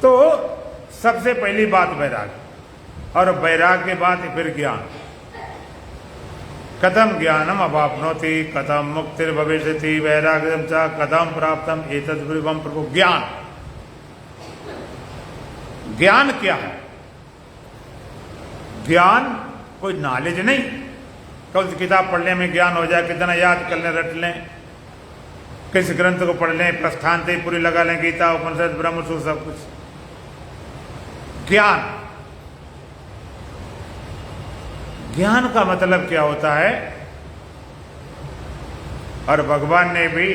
तो सबसे पहली बात वैराग्य, और वैराग्य के बाद फिर ज्ञान। कथम ज्ञानम अवाप्नोति, कथम मुक्तिर्भविष्यति, वैराग्यम च कथम प्राप्तम एतद् ब्रह्म प्रभु। ज्ञान, ज्ञान क्या है? ज्ञान कोई नॉलेज नहीं, कौन सी किताब पढ़ने में ज्ञान हो जाए, कितना याद कर लें, रट लें, किस ग्रंथ को पढ़ लें, प्रस्थान से पूरी लगा लें, गीता, उपनिषद, ब्रह्मसूत्र, सब कुछ। ज्ञान, ज्ञान का मतलब क्या होता है? और भगवान ने भी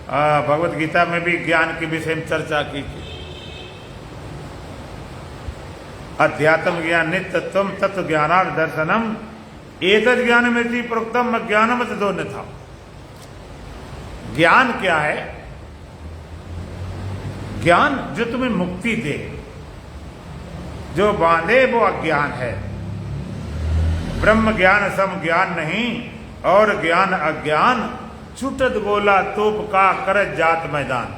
भगवत गीता में भी ज्ञान के विषय में चर्चा की थी। अध्यात्म ज्ञान नित्यत्वम तत्व ज्ञानार्थ दर्शनम एतद ज्ञान में प्रोक्तम ज्ञानम दो न था। ज्ञान क्या है? ज्ञान जो तुम्हें मुक्ति दे, जो बांधे वो अज्ञान है। ब्रह्म ज्ञान सम ज्ञान नहीं, और ज्ञान अज्ञान छूटत गोला तोप का करत जात मैदान।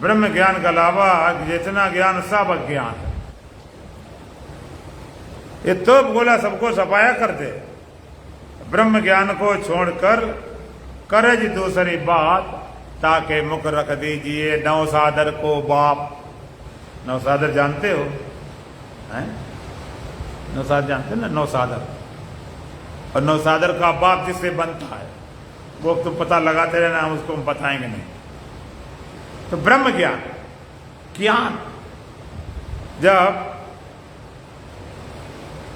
ब्रह्म ज्ञान के अलावा जितना ज्ञान सब अज्ञान है। ये तोप गोला सबको सफाया कर दे। ब्रह्म ज्ञान को छोड़कर करज दूसरी बात, ताके मुख रख दीजिए नौसादर को बाप। नौसादर जानते हो? हैं? नौसादर जानते हो ना? नौसादर, और नौसादर का बाप जिससे बनता है वो तुम पता लगाते रहना, हम उसको हम बताएंगे नहीं। तो ब्रह्म ज्ञान, ज्ञान, जब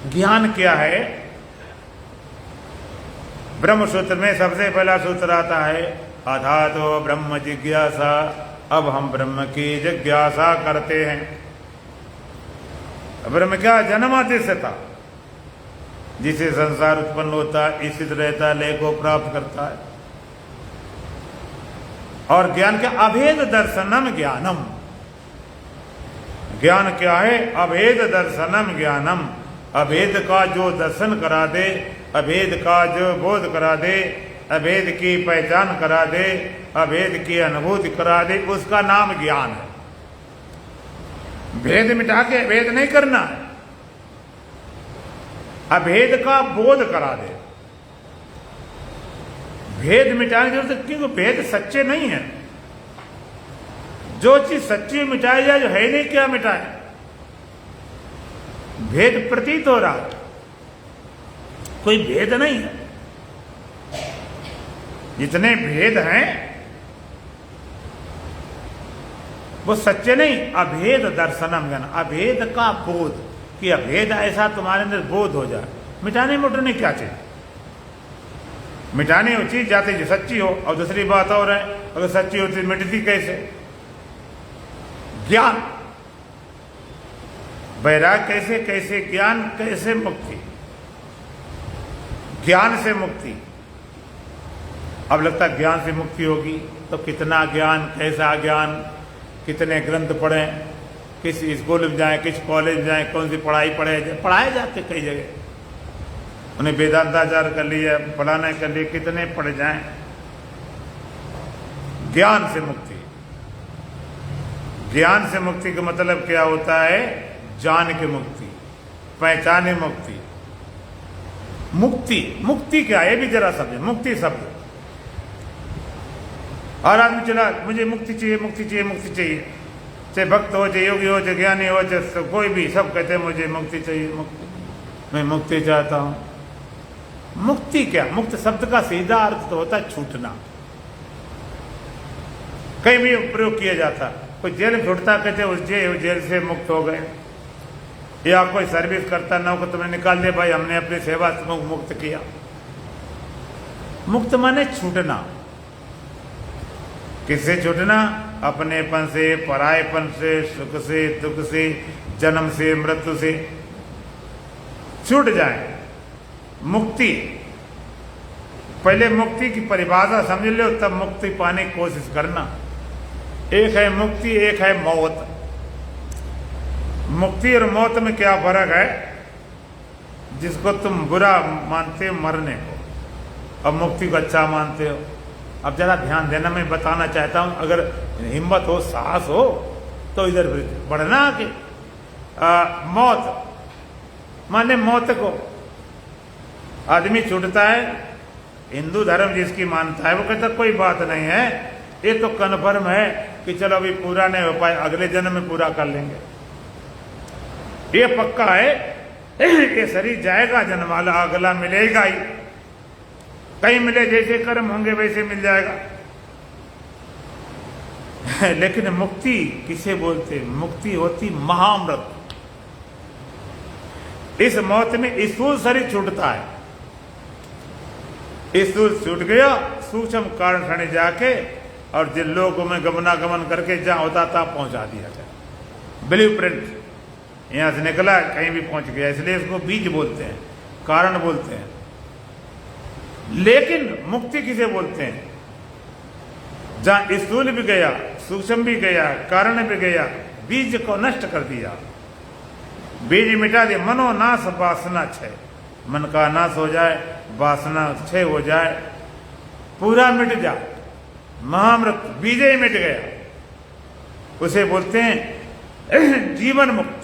ज्ञान क्या है? ब्रह्म सूत्र में सबसे पहला सूत्र आता है अथातो ब्रह्म जिज्ञासा। अब हम ब्रह्म की जिज्ञासा करते हैं। ब्रह्म क्या? जन्मादि से था, जिसे संसार उत्पन्न होता है, स्थित रहता है, लय को प्राप्त करता है। और ज्ञान क्या? अभेद दर्शनम ज्ञानम। ज्ञान क्या है? अभेद दर्शनम ज्ञानम। अभेद का जो दर्शन करा दे, अभेद का जो बोध करा दे, अभेद की पहचान करा दे, अभेद की अनुभूति करा दे, उसका नाम ज्ञान है। भेद मिटा के भेद नहीं करना है, अभेद का बोध करा दे। भेद मिटाने की जरूरत, क्योंकि भेद सच्चे नहीं है। जो चीज सच्ची मिटाई जाए, जो है नहीं क्या मिटाए? भेद प्रतीत हो रहा है, कोई भेद नहीं है। जितने भेद हैं वो सच्चे नहीं। अभेद दर्शनम ज्ञान, अभेद का बोध, कि अभेद ऐसा तुम्हारे अंदर बोध हो जाए। मिटाने मोटने क्या चीज? मिटाने वो चीज जाती जो सच्ची हो। और दूसरी बात और है, अगर सच्ची होती मिटती कैसे? ज्ञान, वैराग कैसे? कैसे ज्ञान, कैसे मुक्ति? ज्ञान से मुक्ति। अब लगता है ज्ञान से मुक्ति होगी, तो कितना ज्ञान, कैसा ज्ञान, कितने ग्रंथ पढ़ें, किस स्कूल में जाएं, किस कॉलेज में जाएं, कौन सी पढ़ाई पढ़ाए जाते कई जगह। उन्हें वेदांताचार्य कर लिया, फलाना कर लिए, कितने पढ़ जाएं। ज्ञान से मुक्ति। ज्ञान से मुक्ति का मतलब क्या होता है? जान के मुक्ति, पहचाने मुक्ति। मुक्ति, मुक्ति क्या है? ये भी जरा समझे। मुक्ति शब्द, हर आदमी चला मुझे मुक्ति चाहिए, मुक्ति चाहिए, मुक्ति चाहिए। चाहे भक्त हो, चाहे योगी हो, चाहे ज्ञानी हो, चाहे कोई भी, सब कहते हैं मुझे मुक्ति चाहिए, मुक्ति, मैं मुक्ति चाहता हूं। मुक्ति क्या? मुक्त शब्द का सीधा अर्थ तो होता है छूटना। कहीं भी प्रयोग किया जाता, कोई जेल में छूटता, कहते उस जेल से मुक्त हो गए। या कोई सर्विस करता ना को तुम्हें निकाल दिया, भाई हमने अपनी सेवा से मुक्त किया। मुक्त माने छूटना। किससे छूटना? अपनेपन से, परायपन से, सुख से, दुख से, जन्म से, मृत्यु से छूट जाए। मुक्ति, पहले मुक्ति की परिभाषा समझ लो, तब मुक्ति पाने की कोशिश करना। एक है मुक्ति, एक है मौत। मुक्ति और मौत में क्या फर्क है? जिसको तुम बुरा मानते हो मरने को, और मुक्ति को अच्छा मानते हो। अब जरा ध्यान देना, मैं बताना चाहता हूं, अगर हिम्मत हो, साहस हो, तो इधर बढ़ना आगे। मौत माने मौत को आदमी छूटता है। हिंदू धर्म जिसकी मानता है वो कहता कोई बात नहीं है, ये तो कन्फर्म है कि चलो अभी पूरा नहीं हो पाए, अगले जन्म में पूरा कर लेंगे। ये पक्का है, ये शरीर जाएगा, जन्म वाला अगला मिलेगा ही। कहीं मिले, जैसे कर्म होंगे वैसे मिल जाएगा। लेकिन मुक्ति किसे बोलते? मुक्ति होती महाअमृत। इस मौत में स्थूल शरीर छूटता है, स्थूल छूट गया, सूक्ष्म कारण खड़े जाके और जिन लोगों में गमनागमन करके जहां होता था पहुंचा दिया जाए। ब्लू प्रिंट यहां से निकला, कहीं भी पहुंच गया, इसलिए इसको बीज बोलते हैं, कारण बोलते हैं। लेकिन मुक्ति किसे बोलते हैं? जहां स्थूल भी गया, सूक्ष्म भी गया, कारण भी गया, बीज को नष्ट कर दिया, बीज मिटा दिया। मनोनाश वासना क्षय, मन का नाश हो जाए, वासना क्षय हो जाए, पूरा मिट जाए, महाअमृत बीज ही मिट गया, उसे बोलते हैं जीवन मुक्त,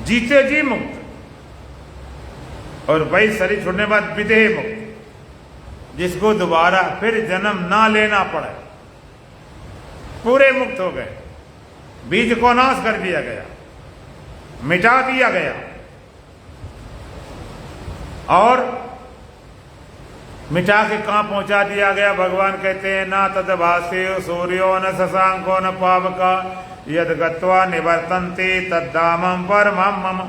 जीते जी मुक्त। और वही शरीर छोड़ने के बाद विदेह मुक्त, जिसको दोबारा फिर जन्म ना लेना पड़े, पूरे मुक्त हो गए। बीज को नाश कर दिया गया, मिटा दिया गया। और मिटा के कहां पहुंचा दिया गया? भगवान कहते हैं ना तद भास्यो सूर्यो न शशांको न पावका यद गत्वा निवर्तन्ते तद्धामं परमं मम।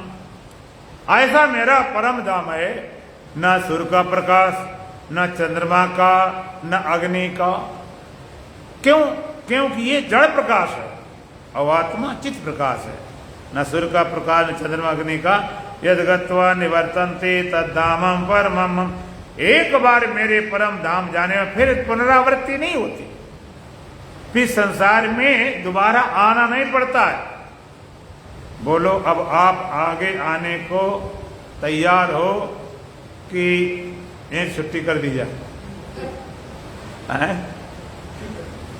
ऐसा मेरा परम धाम है, न सूर्य का प्रकाश, न चंद्रमा का, न अग्नि का। क्यों? क्योंकि ये जड़ प्रकाश है और आत्मा चित्त प्रकाश है। न सूर्य का प्रकाश, न चंद्रमा अग्नि का। यद गत्वा निवर्तन्ते तद्धामं परमं मम। एक बार मेरे परम धाम जाने में फिर पुनरावृत्ति नहीं होती, फिर संसार में दोबारा आना नहीं पड़ता है। बोलो अब आप आगे आने को तैयार हो कि एक छुट्टी कर दी जाए?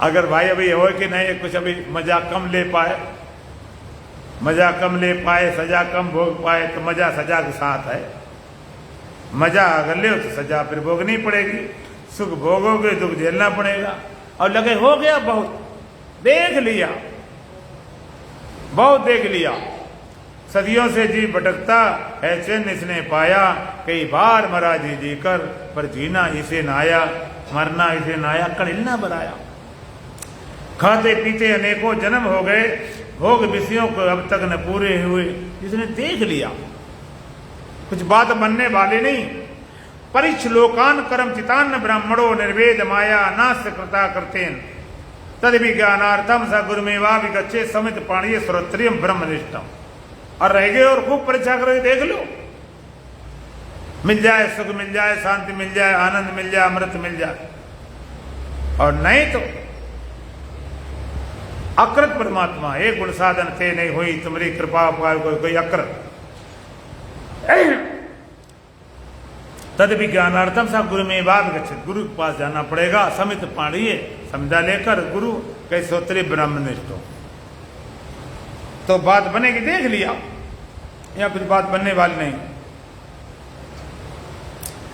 अगर भाई अभी हो कि नहीं, कुछ अभी मजा कम ले पाए, मजा कम ले पाए, सजा कम भोग पाए, तो मजा सजा के साथ है। मजा अगर ले तो सजा फिर भोगनी पड़ेगी, सुख भोगोगे दुख झेलना पड़ेगा। और लगे हो गया, बहुत देख लिया, बहुत देख लिया, सदियों से जी भटकता है चैन इसने पाया, कई बार मरा जी जी कर पर जीना इसे नाया, मरना इसे नाया, कड़िलना बनाया। खाते पीते अनेकों जन्म हो गए, भोग विषयों को अब तक न पूरे हुए। जिसने देख लिया, कुछ बात बनने वाली नहीं। परिश्लोकान कर्म चितान्न ब्राह्मणो निर्वेद माया नास्य कृता करतेन तद विज्ञानार्थम स गुरुमेवा विगच्छे समित पाणीय श्रोत्रियम ब्रह्मनिष्ठम। और रह गए और खूब परीक्षा करो, देख लो, मिल जाए सुख, मिल जाए शांति, मिल जाए आनंद, मिल जाए अमृत, मिल जाए। और नहीं तो अकृत परमात्मा, एक गुण साधन थे नहीं हुई तुम्हारी कृपा पाए कोई अकृत। तद विज्ञानार्थम सा गुरु में बात गच्छित, गुरु के पास जाना पड़ेगा। समित पाणीय, समझा लेकर गुरु कैसे श्रोत्रिय ब्रह्मनिष्ठ हो। तो बात बनेगी, देख लिया, या कुछ बात बनने वाली नहीं।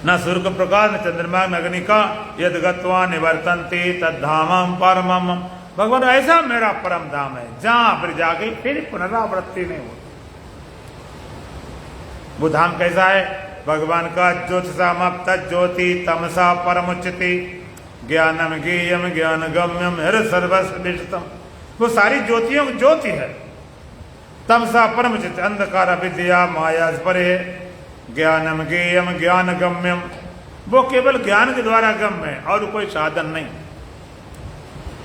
न सूर्य का प्रकाश, न चंद्रमा, न अग्नि का। यद गत्वा निवर्तन्ते तद्धामं परमं मम। भगवान ऐसा मेरा परम धाम है जहां पर जाके फिर पुनरावृत्ति नहीं होती। वो धाम कैसा है? भगवान का ज्योतिषामप तज्ज्योति तमसा परमुच्यते ज्ञानम ज्ञेयम ज्ञान गम्यम हर सर्वस्विष्टम। वो सारी ज्योतियों की ज्योति है। तमसा परमुच्यते, अंधकार विद्या माया परे। ज्ञानम ज्ञेयम ज्ञान गम्यम, वो केवल ज्ञान के द्वारा गम्य है और कोई साधन नहीं।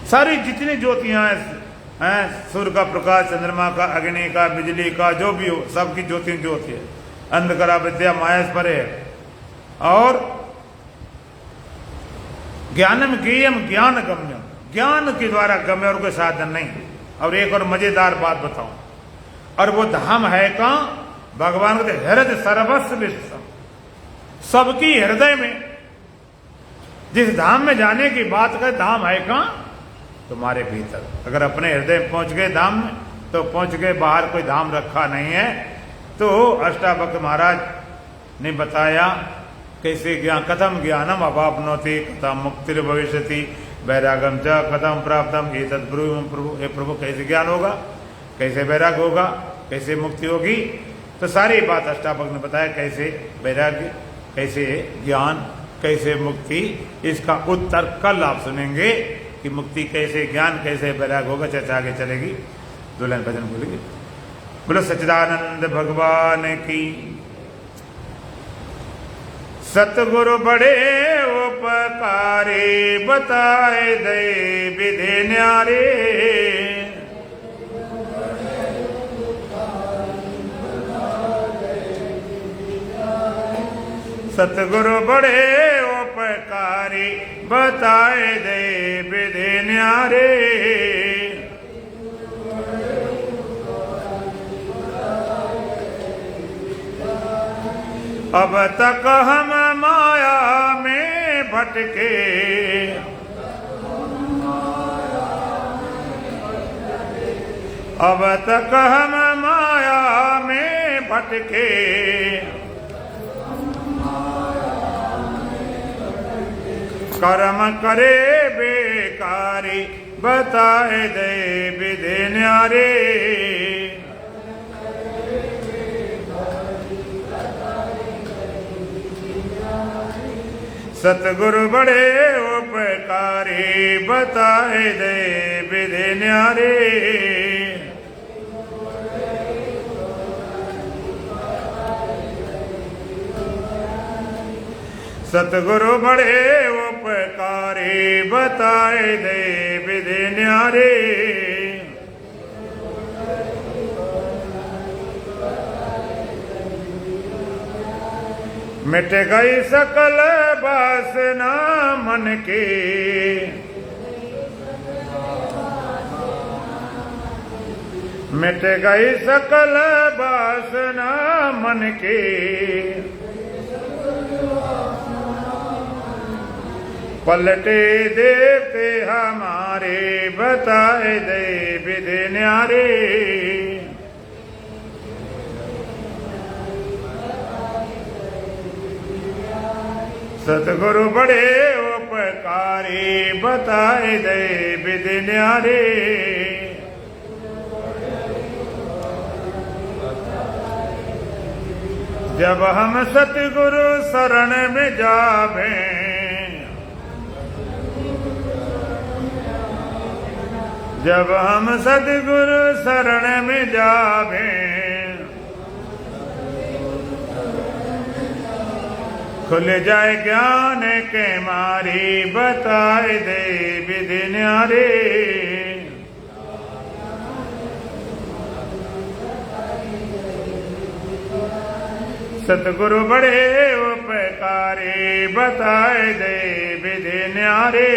सारी जितनी ज्योतियां हैं, सूर्य का प्रकाश, चंद्रमा का, अग्नि का, बिजली का, जो भी हो, सबकी ज्योति ज्योति है। अंधकारा विद्या माया परे है। और ज्ञानम ज्ञेयम ज्ञान गम्यम, ज्ञान के द्वारा गम्य और कोई साधन नहीं। और एक और मजेदार बात बताऊं, और वो धाम है कहां? भगवान के हृदय सर्वस्व विश्वम, सबकी हृदय में। जिस धाम में जाने की बात कर, धाम है कहां? तुम्हारे भीतर। अगर अपने हृदय में पहुंच गए धाम में, तो पहुंच गए, बाहर कोई धाम रखा नहीं है। तो अष्टावक्र महाराज ने बताया कैसे ज्ञान, कथम ज्ञानम अवाप्नोति कथम मुक्तिर भविष्यति वैरागम च कथम प्राप्तम एतद् ब्रूहि प्रभु। हे प्रभु, कैसे ज्ञान होगा, कैसे वैराग होगा, कैसे मुक्ति होगी? तो सारी बात अष्टावक्र ने बताया, कैसे वैराग्य, कैसे ज्ञान, कैसे मुक्ति। इसका उत्तर कल आप सुनेंगे। कि मुक्ति कैसे, ज्ञान कैसे, वैराग होगा, चर्चा आगे चलेगी। 2 लाइन भजन बोलेंगे। बोलो सच्चिदानंद भगवान की। सतगुरु बड़े उपकारी, बताए दे विधि न्यारे। सतगुरु बड़े उपकारी, बताए दे विधि न्यारे। अब तक हम माया में भटके, अब तक हम माया में भटके। कर्म करे बेकारी, बताए दे विधि न्यारे। सतगुरु बड़े उपकारी, बताए दे विधि न्यारे। सतगुरु बड़े उपकारी, बताए दे विधि न्यारे। मिट गई सकल वासना मन की, मिट गई सकल वासना मन की। पलटे देवते हमारे, बताए दे विधि न्यारे। सतगुरु बड़े उपकारी, बताए दे विधि न्यारे। जब हम सतगुरु शरण में जावे, जब हम सतगुरु शरण में जावे। खुल जाए ज्ञान के मारी, बताए दे विधि न्यारे। सतगुरु बड़े उपकारी, बताए दे विधि न्यारे।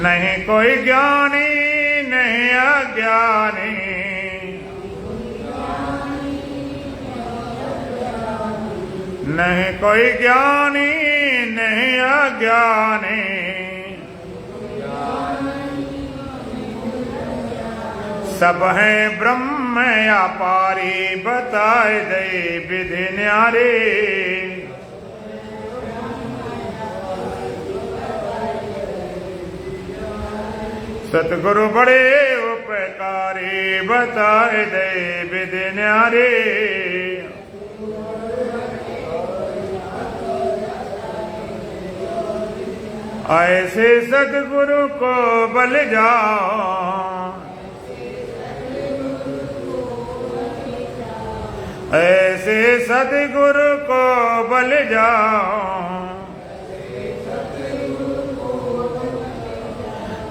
नहीं कोई ज्ञानी, नहीं अज्ञानी, नहीं कोई ज्ञानी, नहीं अज्ञानी। सब है ब्रह्म अपारी, बताए दे विधि न्यारे। सतगुरु बड़े उपकारी, बताए दे विधि न्यारे। ऐसे सतगुरु को बल जाओ, ऐसे सतगुरु को बल जाओ।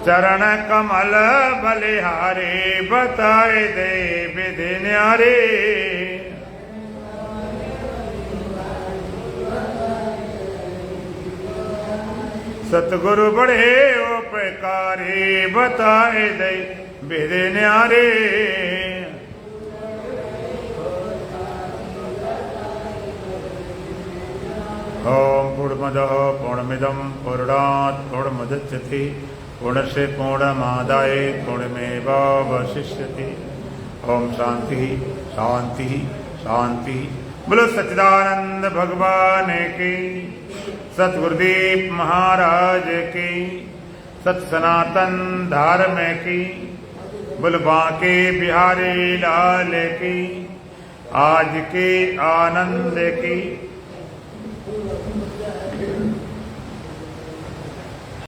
चरण कमल बलिहारी, बताए दे विधि न्यारे। सतगुरु बड़े उपकारी, बताए दे विधि न्यारे। ओम पूर्णमदः पूर्णमिदं पूर्णात् पूर्णमुदच्यते पूर्णस्य पूर्णमादाय पूर्णमेवावशिष्यते। ओम शांति शांति शांति। बोलो सच्चिदानंद भगवान की, सतगुरुदेव महाराज की, सत सनातन धर्म की, बोल बांके बिहारी लाल की। आज के आनंद की